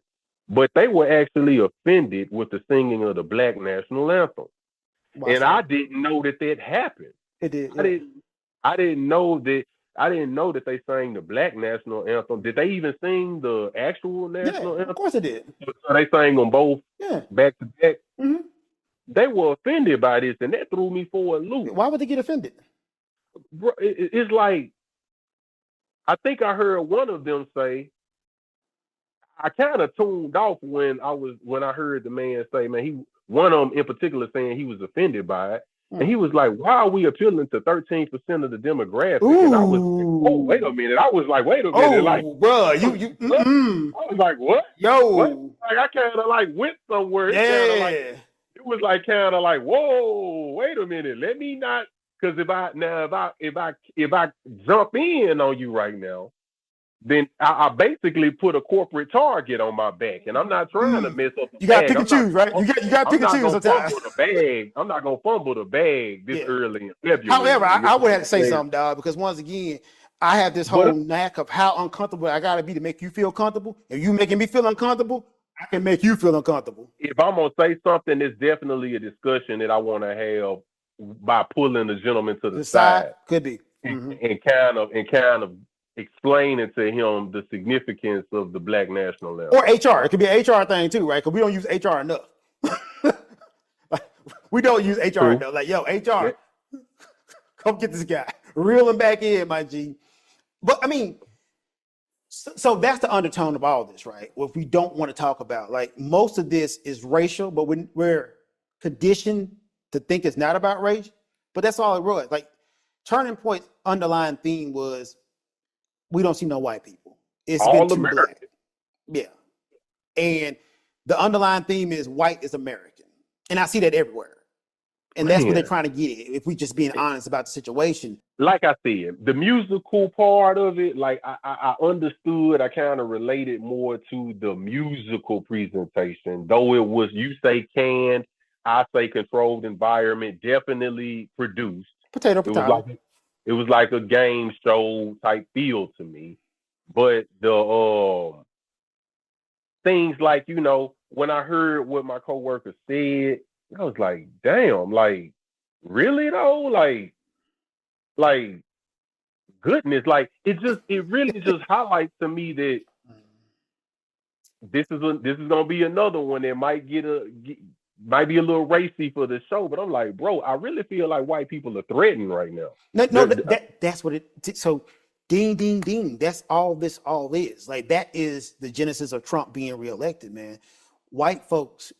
But they were actually offended with the singing of the Black National Anthem. And I didn't know that happened. It did. Yeah. I didn't know that they sang the Black National Anthem. Did they even sing the actual national anthem? Of course it did. So they sang them both back to back. Mm-hmm. They were offended by this, and that threw me for a loop. Why would they get offended? Bro, it's like, I think I heard one of them say, I kind of tuned off when I heard the man say, man, one of them in particular saying he was offended by it. And he was like, why are we appealing to 13% of the demographic? Ooh. And I was like, oh, wait a minute. I was like, wait a minute. Bro, I was like, what? Yo. What? Like, I kind of like went somewhere. Yeah. It was like kind of like, whoa, wait a minute. Let me not, because if I jump in on you right now, then I basically put a corporate target on my back, and I'm not trying to mess up. You got to pick and choose, right? You got to pick and choose sometimes. I'm not gonna fumble the bag this early in February. However, I would have to say something, dog, because once again, I have this whole knack of how uncomfortable I gotta be to make you feel comfortable. If you making me feel uncomfortable, I can make you feel uncomfortable. If I'm gonna say something, it's definitely a discussion that I want to have by pulling the gentleman to the side. Could be. And kind of explaining to him the significance of the Black National Anthem. Or HR. It could be an HR thing too, right? Because we don't use HR enough. We don't use HR enough. Like, yo, HR, come get this guy. Reel him back in, my G. But I mean, so that's the undertone of all this, right? What we don't want to talk about. Like, most of this is racial, but we're conditioned to think it's not about race. But that's all it was. Like, Turning Point's underlying theme was, we don't see no white people. It's been All too American. black. Yeah. And the underlying theme is white is American. And I see that everywhere. And that's what they're Man, trying to get at, if we just being honest about the situation. like I said, the musical part of it, like I understood, I kind of related more to the musical presentation, though it was, you say canned, I say controlled environment, definitely produced. Potato, It was potato. like it was like a game show type feel to me. But the things like, when I heard what my coworker said, I was like, damn, like really though, like goodness, like it really just highlights to me that this is gonna be another one that might be a little racy for the show. But I'm like, bro, I really feel like white people are threatened right now. No, that's what it. So, ding, ding, ding. That's all this all is. Like that is the genesis of Trump being reelected, man. White folks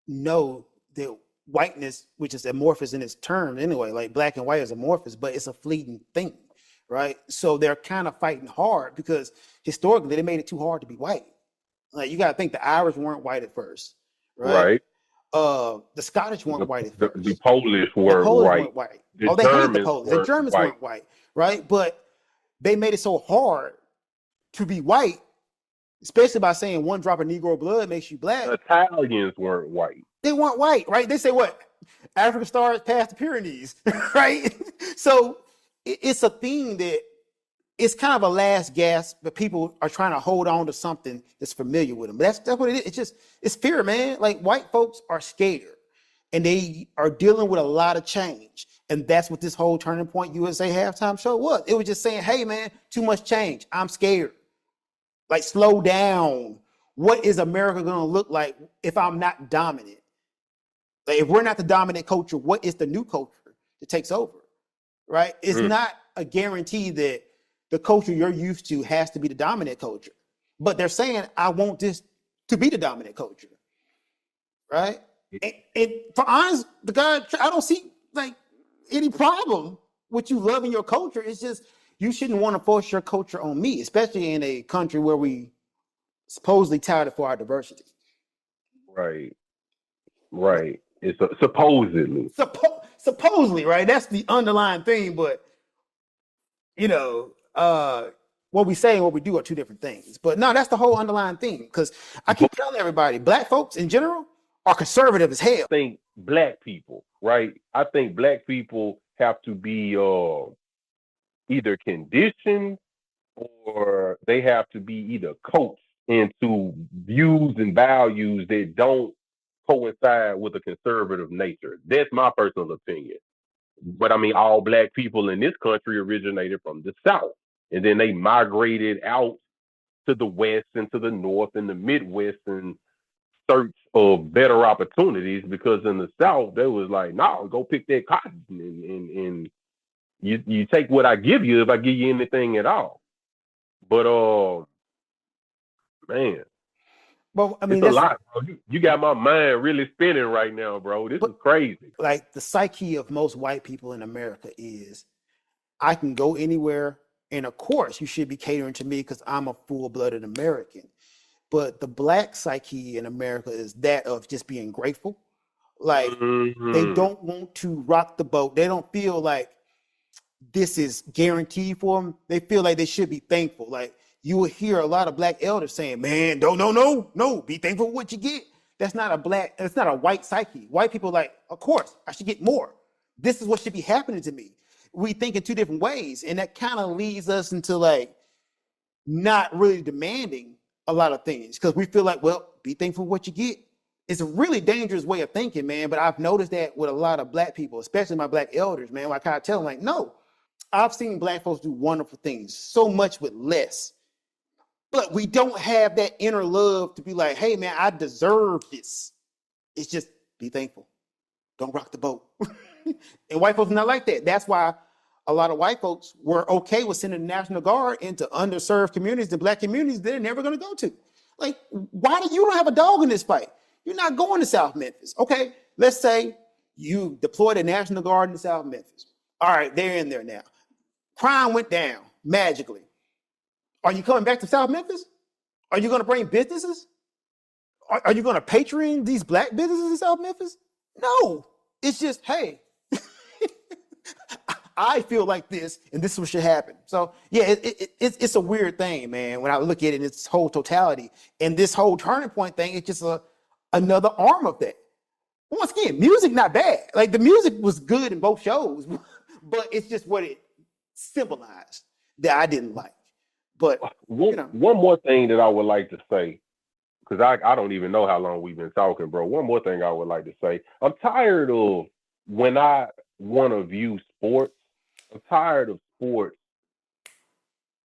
know that whiteness, which is amorphous in its terms anyway, like black and white is amorphous, but it's a fleeting thing, right? So they're kind of fighting hard because historically they made it too hard to be white. Like you got to think the Irish weren't white at first, right? Right. The Scottish weren't white at The first. Polish The weren't Polish white. weren't white. The Oh, they hated the Germans Polish. The Germans white. weren't white, right? But they made it so hard to be white, especially by saying one drop of Negro blood makes you black. The Italians weren't white. They weren't white, right? They say what? Africa stars past the Pyrenees, right? So it's a thing that it's kind of a last gasp, but people are trying to hold on to something that's familiar with them. But that's what it is. It's fear, man. Like white folks are scared and they are dealing with a lot of change. And that's what this whole Turning Point USA halftime show was. It was just saying, hey, man, too much change. I'm scared. Like, slow down. What is America going to look like if I'm not dominant? Like, if we're not the dominant culture, what is the new culture that takes over? Right? It's not a guarantee that the culture you're used to has to be the dominant culture. But they're saying, I want this to be the dominant culture. Right? And for honest, the God, I don't see like any problem with you loving your culture. It's just you shouldn't want to force your culture on me, especially in a country where we supposedly touted for our diversity. Right. Right. It's supposedly. Supposedly, right? That's the underlying thing, but what we say and what we do are two different things. But no, that's the whole underlying thing. Because I keep telling everybody, black folks in general are conservative as hell. I think black people, right? I think black people have to be either conditioned or they have to be either coached into views and values that don't coincide with a conservative nature. That's my personal opinion. But I mean, all black people in this country originated from the South. And then they migrated out to the West and to the North and the Midwest in search of better opportunities, because in the South, they was like, no, go pick that cotton and you take what I give you if I give you anything at all. But man, Well, I mean, it's a lot, bro. You got my mind really spinning right now, bro. This is crazy. Like the psyche of most white people in America is, I can go anywhere, and of course, you should be catering to me because I'm a full-blooded American. But the black psyche in America is that of just being grateful. Like they don't want to rock the boat. They don't feel like this is guaranteed for them. They feel like they should be thankful. Like you will hear a lot of black elders saying, man, no, be thankful for what you get. That's not a white psyche. White people like, of course, I should get more. This is what should be happening to me. We think in two different ways. And that kind of leads us into like not really demanding a lot of things because we feel like, well, be thankful for what you get. It's a really dangerous way of thinking, man. But I've noticed that with a lot of black people, especially my black elders, man. Like I tell them, like, no, I've seen black folks do wonderful things, so much with less. But we don't have that inner love to be like, hey, man, I deserve this. It's just be thankful. Don't rock the boat. And white folks are not like that. That's why a lot of white folks were okay with sending the National Guard into underserved communities, the black communities they're never going to go to. Like, why do you don't have a dog in this fight? You're not going to South Memphis. Okay, let's say you deploy the National Guard in South Memphis. All right, they're in there now. Crime went down magically. Are you coming back to South Memphis? Are you going to bring businesses? Are you going to patron these black businesses in South Memphis? No. It's just, hey, I feel like this, and this is what should happen. So yeah, it's a weird thing, man. When I look at it in its whole totality, and this whole turning point thing, it's just another arm of that. Once again, music not bad. Like the music was good in both shows, but it's just what it symbolized that I didn't like. But one more thing that I would like to say, because I don't even know how long we've been talking, bro. One more thing I would like to say. I'm tired of when I want to view sports. I'm tired of sports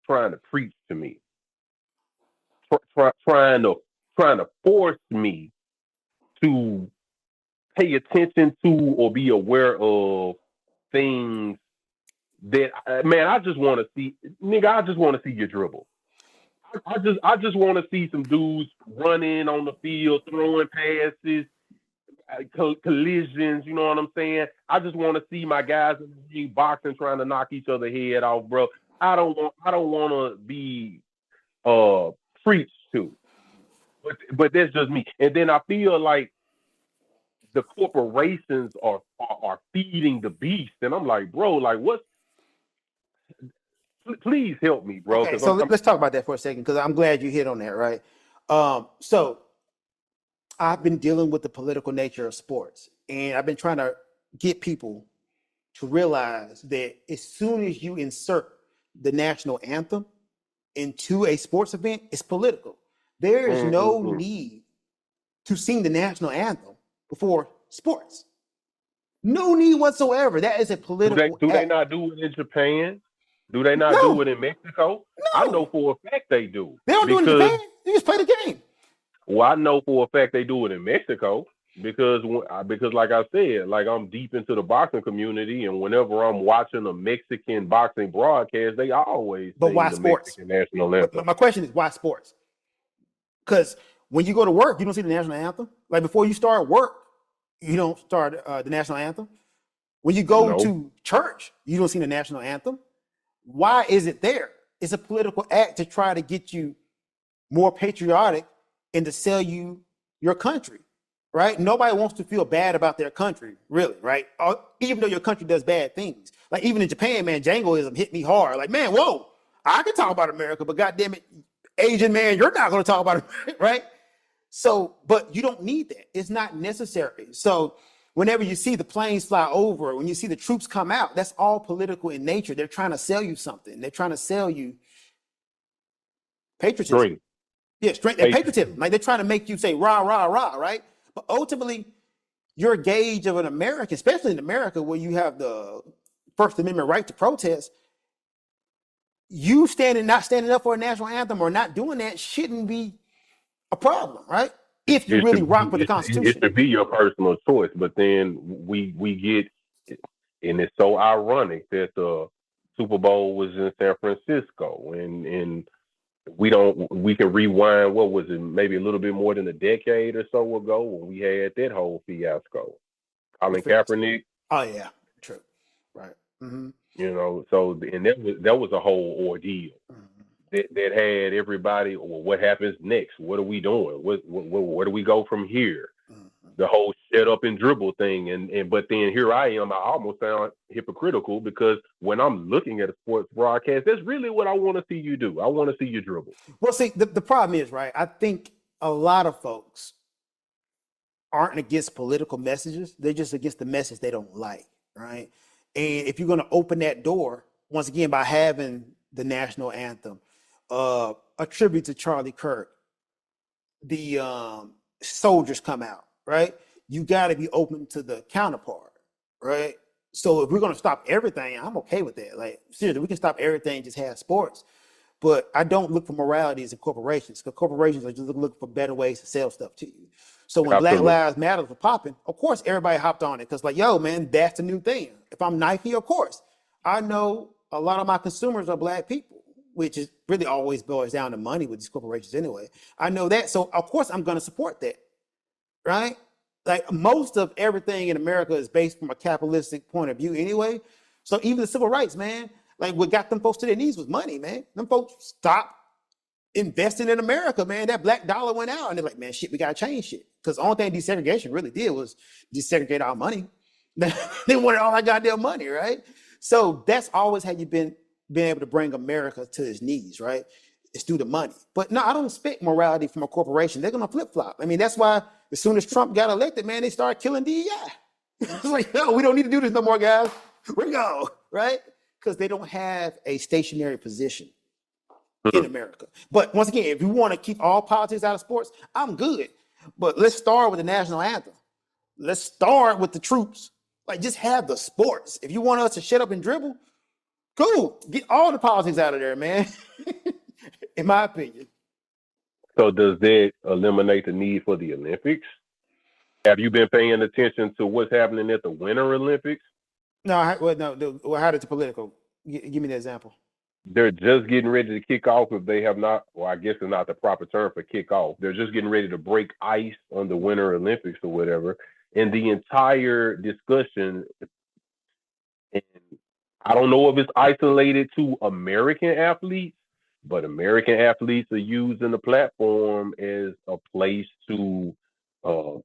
trying to preach to me, trying to force me to pay attention to or be aware of things that, man, I just want to see, nigga. I just want to see you dribble. I just want to see some dudes running on the field, throwing passes, collisions. You know what I'm saying? I just want to see my guys in the ring boxing, trying to knock each other head off, bro. I don't want to be preached to, but that's just me. And then I feel like the corporations are feeding the beast, and I'm like, bro, like what? Please help me, bro. Okay, so let's talk about that for a second, because I'm glad you hit on that, right? So I've been dealing with the political nature of sports, and I've been trying to get people to realize that as soon as you insert the national anthem into a sports event, it's political. There is no need to sing the national anthem before sports. No need whatsoever. That is a political Do they act. not do it in Japan? Do they not do it in Mexico? No. I know for a fact they do. They don't do it in Japan. They just play the game. Well, I know for a fact they do it in Mexico because like I said, like I'm deep into the boxing community, and whenever I'm watching a Mexican boxing broadcast, they always sing why the sports? Mexican national anthem. My question is, why sports? Because when you go to work, you don't see the national anthem. Like before you start work, you don't start the national anthem. When you go to church, you don't see the national anthem. Why is it there? It's a political act to try to get you more patriotic and to sell you your country, right? Nobody wants to feel bad about their country, really, right? Even though your country does bad things. Like even in Japan, man, jingoism hit me hard. Like, man, whoa, I can talk about America, but goddamn it, Asian man, you're not going to talk about it, right? So, but you don't need that. It's not necessary. So whenever you see the planes fly over, when you see the troops come out, that's all political in nature. They're trying to sell you something. They're trying to sell you patriotism. Strength. Yeah, strength and patriotism. Like they're trying to make you say rah, rah, rah, right? But ultimately, your gauge of an American, especially in America where you have the First Amendment right to protest, you not standing up for a national anthem or not doing that shouldn't be a problem, right? If you really rock with the Constitution. It should be your personal choice, but then we get, and it's so ironic that the Super Bowl was in San Francisco, and we can rewind, what was it, maybe a little bit more than a decade or so ago when we had that whole fiasco. Colin Kaepernick. Oh yeah, true. Right. Mm-hmm. You know, so and that was a whole ordeal. Mm-hmm. That had everybody, well, what happens next? What are we doing? Where do we go from here? Mm-hmm. The whole shut up and dribble thing. And but then here I am, I almost sound hypocritical because when I'm looking at a sports broadcast, that's really what I want to see you do. I want to see you dribble. Well, see, the problem is, right, I think a lot of folks aren't against political messages. They're just against the message they don't like, right? And if you're going to open that door, once again, by having the national anthem, a tribute to Charlie Kirk, the soldiers come out, right? You got to be open to the counterpart, right? So if we're going to stop everything, I'm okay with that. Like, seriously, we can stop everything, just have sports. But I don't look for moralities in corporations, because corporations are just looking for better ways to sell stuff to you. So when Black Lives Matter was popping, of course, everybody hopped on it because, like, yo, man, that's the new thing. If I'm Nike, of course. I know a lot of my consumers are Black people, which is really always boils down to money with these corporations anyway. I know that. So, of course, I'm going to support that, right? Like, most of everything in America is based from a capitalistic point of view anyway. So even the civil rights, man, like what got them folks to their knees was money, man. Them folks stopped investing in America, man. That black dollar went out, and they're like, man, shit, we gotta change shit. Because the only thing desegregation really did was desegregate our money. They wanted all our goddamn money, right? So that's always how you've been able to bring America to its knees, right? It's through the money. But no, I don't expect morality from a corporation. They're gonna flip flop. I mean, that's why as soon as Trump got elected, man, they started killing DEI. It's like, no, we don't need to do this no more, guys. We go, right? Because they don't have a stationary position in America. But once again, if you want to keep all politics out of sports, I'm good. But let's start with the national anthem. Let's start with the troops. Like, just have the sports. If you want us to shut up and dribble, cool. Get all the politics out of there, man. In my opinion. So does that eliminate the need for the Olympics? Have you been paying attention to what's happening at the Winter Olympics? No, how did the political? Give me the example. They're just getting ready to kick off if they have not, well, I guess it's not the proper term for kick off. They're just getting ready to break ice on the Winter Olympics or whatever. And the entire discussion, and I don't know if it's isolated to American athletes, but American athletes are using the platform as a place to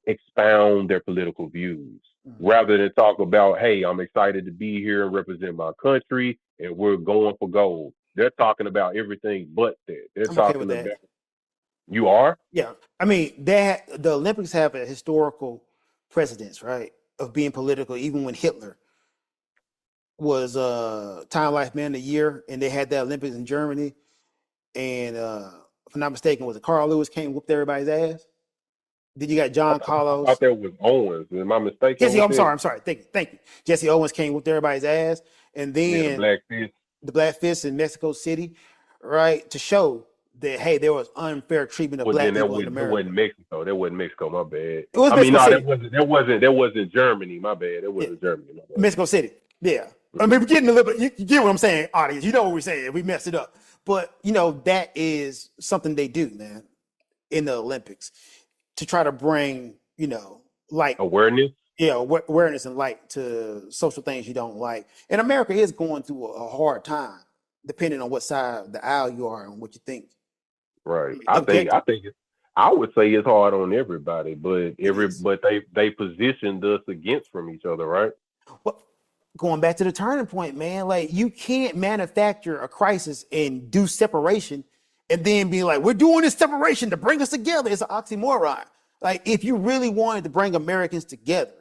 expound their political views, rather than talk about, hey, I'm excited to be here and represent my country, and we're going for gold. They're talking about everything but that. They're I'm talking okay with about. that. You are? Yeah, I mean, the Olympics have a historical precedence, right, of being political. Even when Hitler was Time Life Man of the Year, and they had the Olympics in Germany, and if I'm not mistaken, was it Carl Lewis came and whooped everybody's ass? Then you got John I Carlos. thought that was Owens. Am I mistaken? Jesse, I'm sorry. Thank you. Jesse Owens came with everybody's ass, and then the Black Fist in Mexico City, right, to show that, hey, there was unfair treatment of black people in America. That wasn't Mexico. That wasn't Mexico. My bad. It was Mexico City. That wasn't Germany. My bad. That wasn't Germany. My bad. Mexico City. Yeah. I mean, we're getting a little bit. You get what I'm saying, audience. You know what we're saying. We messed it up, but that is something they do, man, in the Olympics, to try to bring like awareness. Yeah, awareness and light to social things you don't like. And America is going through a hard time, depending on what side of the aisle you are and what you think. Right. I would say it's hard on everybody, but they positioned us against from each other, right? Well, going back to the turning point, man, like, you can't manufacture a crisis and do separation and then be like, we're doing this separation to bring us together. It's an oxymoron. Like, if you really wanted to bring Americans together,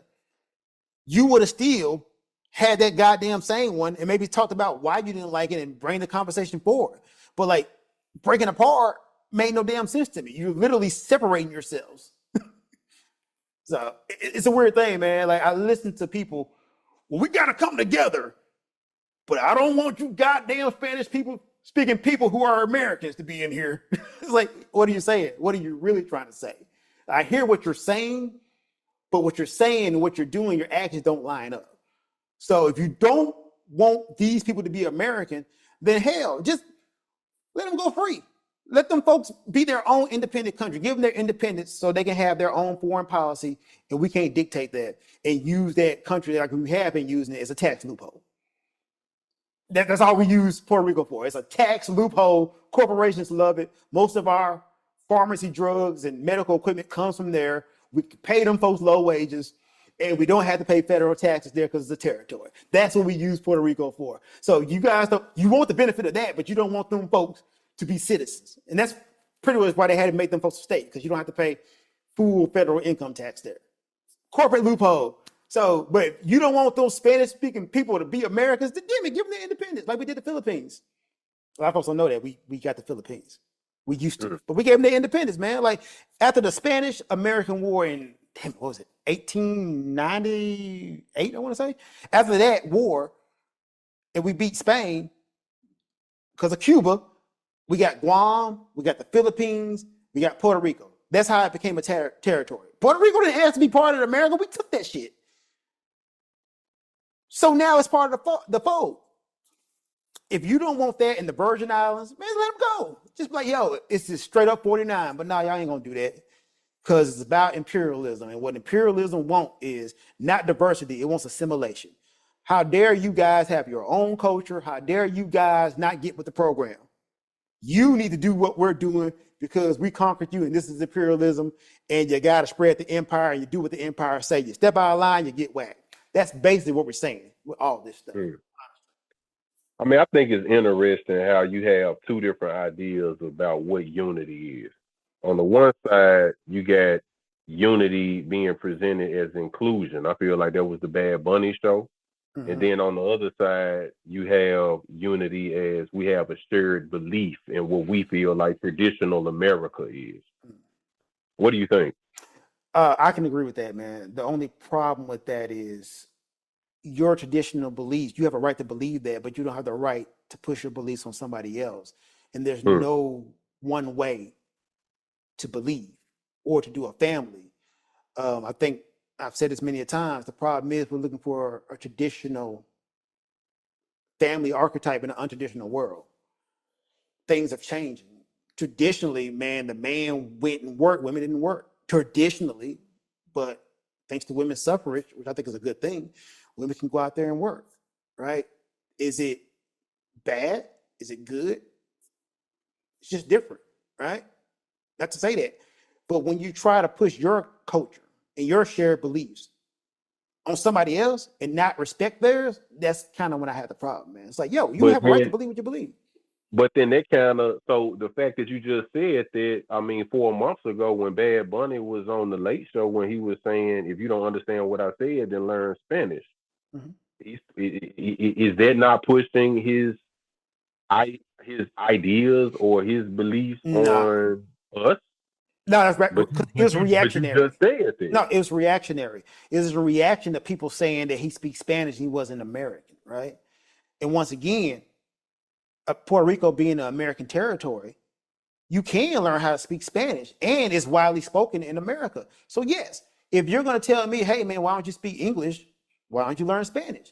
you would have still had that goddamn same one and maybe talked about why you didn't like it and bring the conversation forward. But like, breaking apart made no damn sense to me. You're literally separating yourselves. So it's a weird thing, man. Like, I listen to people, well, we got to come together, but I don't want you goddamn Spanish people speaking people who are Americans to be in here. It's like, what are you saying? What are you really trying to say? I hear what you're saying, but what you're saying and what you're doing, your actions don't line up. So if you don't want these people to be American, then hell, just let them go free. Let them folks be their own independent country. Give them their independence so they can have their own foreign policy, and we can't dictate that and use that country like we have been using it as a tax loophole. That's all we use Puerto Rico for. It's a tax loophole. Corporations love it. Most of our pharmacy drugs and medical equipment comes from there. We pay them folks low wages, and we don't have to pay federal taxes there because it's a territory. That's what we use Puerto Rico for. So you guys you want the benefit of that, but you don't want them folks to be citizens. And that's pretty much why they had to make them folks a state, because you don't have to pay full federal income tax there. Corporate loophole. So, but you don't want those Spanish-speaking people to be Americans, then damn it, give them their independence like we did the Philippines. A lot of folks don't know that. We got the Philippines. We used to, but we gave them their independence, man. Like, after the Spanish-American War in, what was it, 1898, I want to say? After that war, and we beat Spain because of Cuba, we got Guam, we got the Philippines, we got Puerto Rico. That's how it became a territory. Puerto Rico didn't ask to be part of America. We took that shit. So now it's part of the fold. If you don't want that in the Virgin Islands, man, let them go. Just be like, yo, it's just straight up 49. But no, y'all ain't gonna do that, because it's about imperialism. And what imperialism wants is not diversity, it wants assimilation. How dare you guys have your own culture? How dare you guys not get with the program? You need to do what we're doing because we conquered you and this is imperialism and you got to spread the empire and you do what the empire say. You step out of line, you get whacked. That's basically what we're saying with all this stuff. Mm. I mean, I think it's interesting how you have two different ideas about what unity is. On the one side, you got unity being presented as inclusion. I feel like that was the Bad Bunny show. And then on the other side, you have unity as we have a shared belief in what we feel like traditional America is. What do you think? I can agree with that, man. The only problem with that is your traditional beliefs. You have a right to believe that, but you don't have the right to push your beliefs on somebody else. And there's Hmm. no one way to believe or to do a family. I think I've said this many a times. The problem is we're looking for a traditional family archetype in an untraditional world. Things have changed. Traditionally, man, the man went and worked, women didn't work. Traditionally, but thanks to women's suffrage, which I think is a good thing, women can go out there and work, right? Is it bad? Is it good? It's just different, right? Not to say that. But when you try to push your culture and your shared beliefs on somebody else and not respect theirs, that's kind of when I have the problem, man. It's like, yo, you But have a right to then, believe what you believe. but then that kind of, so the fact that you just said that, I mean, 4 months ago when Bad Bunny was on the Late Show, when he was saying, if you don't understand what I said, then learn Spanish. Mhm. Is that not pushing his ideas or his beliefs Nah, on us? no, that's right. But Because it was you just reactionary. said that. No, it was reactionary. It was a reaction to people saying that he speaks Spanish. He wasn't American, right? And once again, Puerto Rico being an American territory, you can learn how to speak Spanish, and it's widely spoken in America. So yes, if you're going to tell me, hey man, why don't you speak English? Why don't you learn Spanish?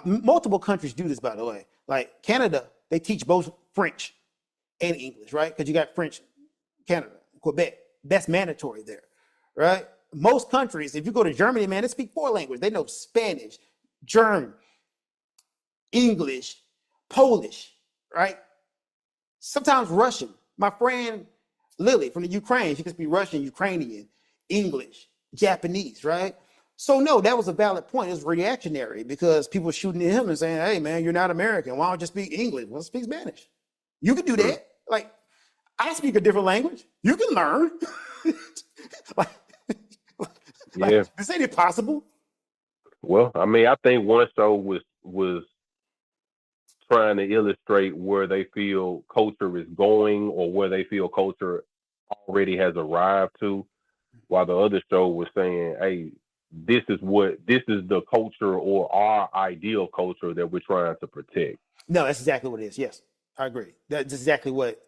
Multiple countries do this, by the way. Like Canada, they teach both French and English, right? Because you got French, Canada, Quebec. That's mandatory there, right? Most countries, if you go to Germany, man, they speak four languages. They know Spanish, German, English, Polish, right? Sometimes Russian. My friend Lily from the Ukraine, she can speak Russian, Ukrainian, English, Japanese, right? So no, that was a valid point. It was reactionary because people were shooting at him and saying, "Hey man, you're not American. Why don't you speak English? Well, speak Spanish. You can do Mm. that. Like I speak a different language. You can learn. like, Yeah. this ain't impossible." Well, I mean, I think one show was trying to illustrate where they feel culture is going or where they feel culture already has arrived to, while the other show was saying, "Hey, this is the culture or our ideal culture that we're trying to protect." No, that's exactly what it is. Yes, I agree. That's exactly what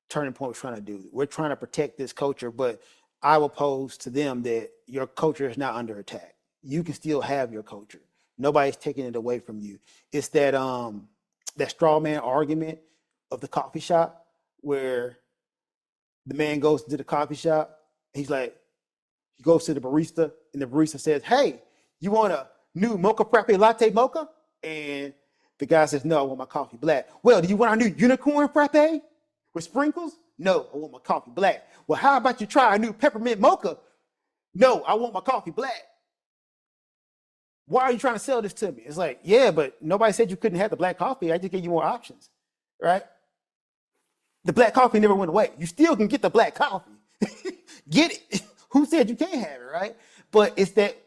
Turning Point was trying to do. We're trying to protect this culture, but I will pose to them that your culture is not under attack. You can still have your culture. Nobody's taking it away from you. It's that straw man argument of the coffee shop where the man goes to the coffee shop. He's like, he goes to the barista, and the barista says, "Hey, you want a new mocha frappe latte mocha?" And the guy says, "No, I want my coffee black." "Well, do you want our new unicorn frappe with sprinkles?" "No, I want my coffee black." "Well, how about you try a new peppermint mocha?" "No, I want my coffee black." "Why are you trying to sell this to me?" It's like, yeah, but nobody said you couldn't have the black coffee. I just gave you more options, right? The black coffee never went away. You still can get the black coffee. Get it. Who said you can't have it, right? But it's that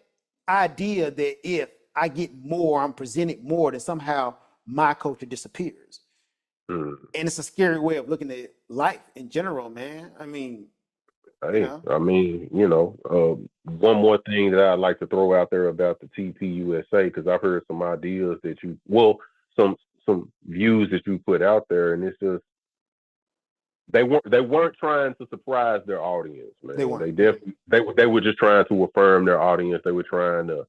idea that if I get more, I'm presented more, then somehow my culture disappears. Mm. And it's a scary way of looking at life in general, man. I mean, you Hey, know, I mean, one more thing that I'd like to throw out there about the TPUSA, because I've heard some ideas that some views that you put out there, and it's just they weren't trying to surprise their audience, they man. weren't. They definitely they were just trying to affirm their audience. They were trying to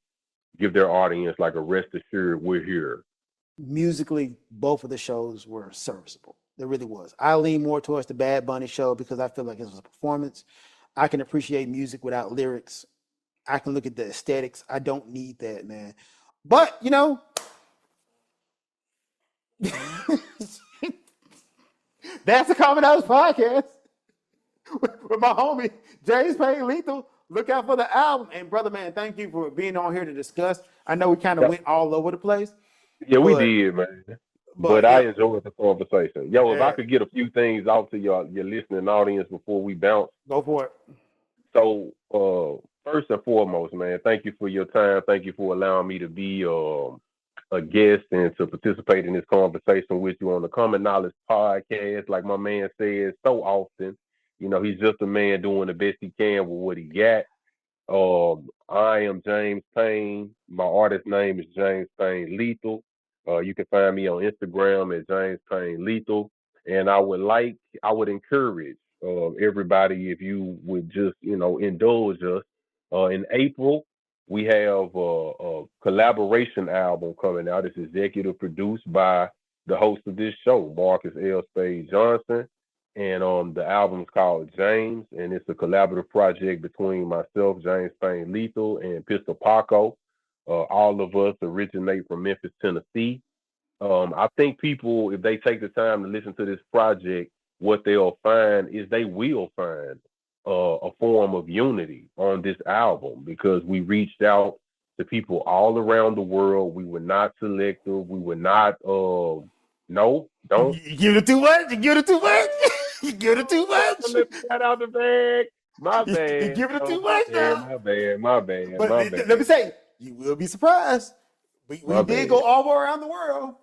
give their audience like a rest assured we're here. Musically, both of the shows were serviceable. There really was. I lean more towards the Bad Bunny show because I feel like it was a performance. I can appreciate music without lyrics. I can look at the aesthetics. I don't need that, man. But That's the Common Knowledge Podcast with my homie James Payne Lethal. Look out for the album. And brother, man, thank you for being on here to discuss. I know we kind of went all over the place, Yeah, we but did, man. But I yeah, enjoyed the conversation. Yo, if I yeah, could get a few things out to your listening audience before we bounce. go for it. So, first and foremost, man, thank you for your time. Thank you for allowing me to be a guest and to participate in this conversation with you on the Common Knowledge Podcast. Like my man says so often, he's just a man doing the best he can with what he got. I am James Payne. My artist name is James Payne Lethal. You can find me on Instagram at James Payne Lethal. And I would encourage everybody if you would just, indulge us. In April, we have a collaboration album coming out. It's executive produced by the host of this show, Marcus L. Spade Johnson. And the album is called James, and it's a collaborative project between myself, James Payne Lethal, and Pistol Paco. All of us originate from Memphis, Tennessee. I think people, if they take the time to listen to this project, what they'll find is they will find a form of unity on this album because we reached out to people all around the world. We were not selective. We were not, no, don't. You give it too much. You give it too much. You give it too much. Let me get out the bag. My You bad. give it Oh, too my much bad. now. My bad. My bad. But My let me bad. say, you will be surprised. We My did bad. go all the way around the world.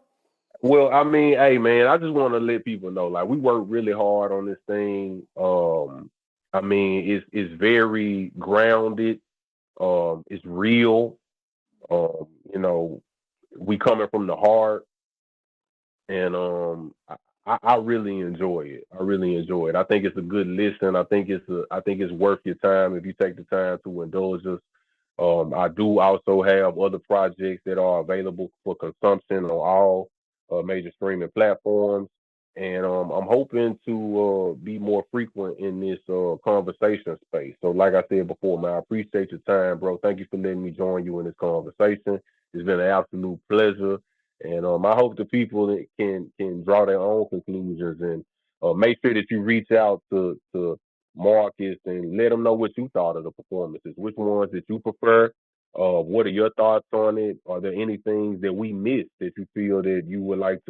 Well, I mean, hey man, I just want to let people know, like we work really hard on this thing. I mean, it's very grounded. It's real. You know, we coming from the heart, and I really enjoy it. I really enjoy it. I think it's a good listen. I think it's worth your time if you take the time to indulge us. I do also have other projects that are available for consumption on all major streaming platforms. And I'm hoping to be more frequent in this conversation space. So, like I said before, man, I appreciate your time, bro. Thank you for letting me join you in this conversation. It's been an absolute pleasure. And I hope the people that can draw their own conclusions and make sure that you reach out to Marcus and let them know what you thought of the performances. Which ones that you prefer? What are your thoughts on it? Are there any things that we missed that you feel that you would like to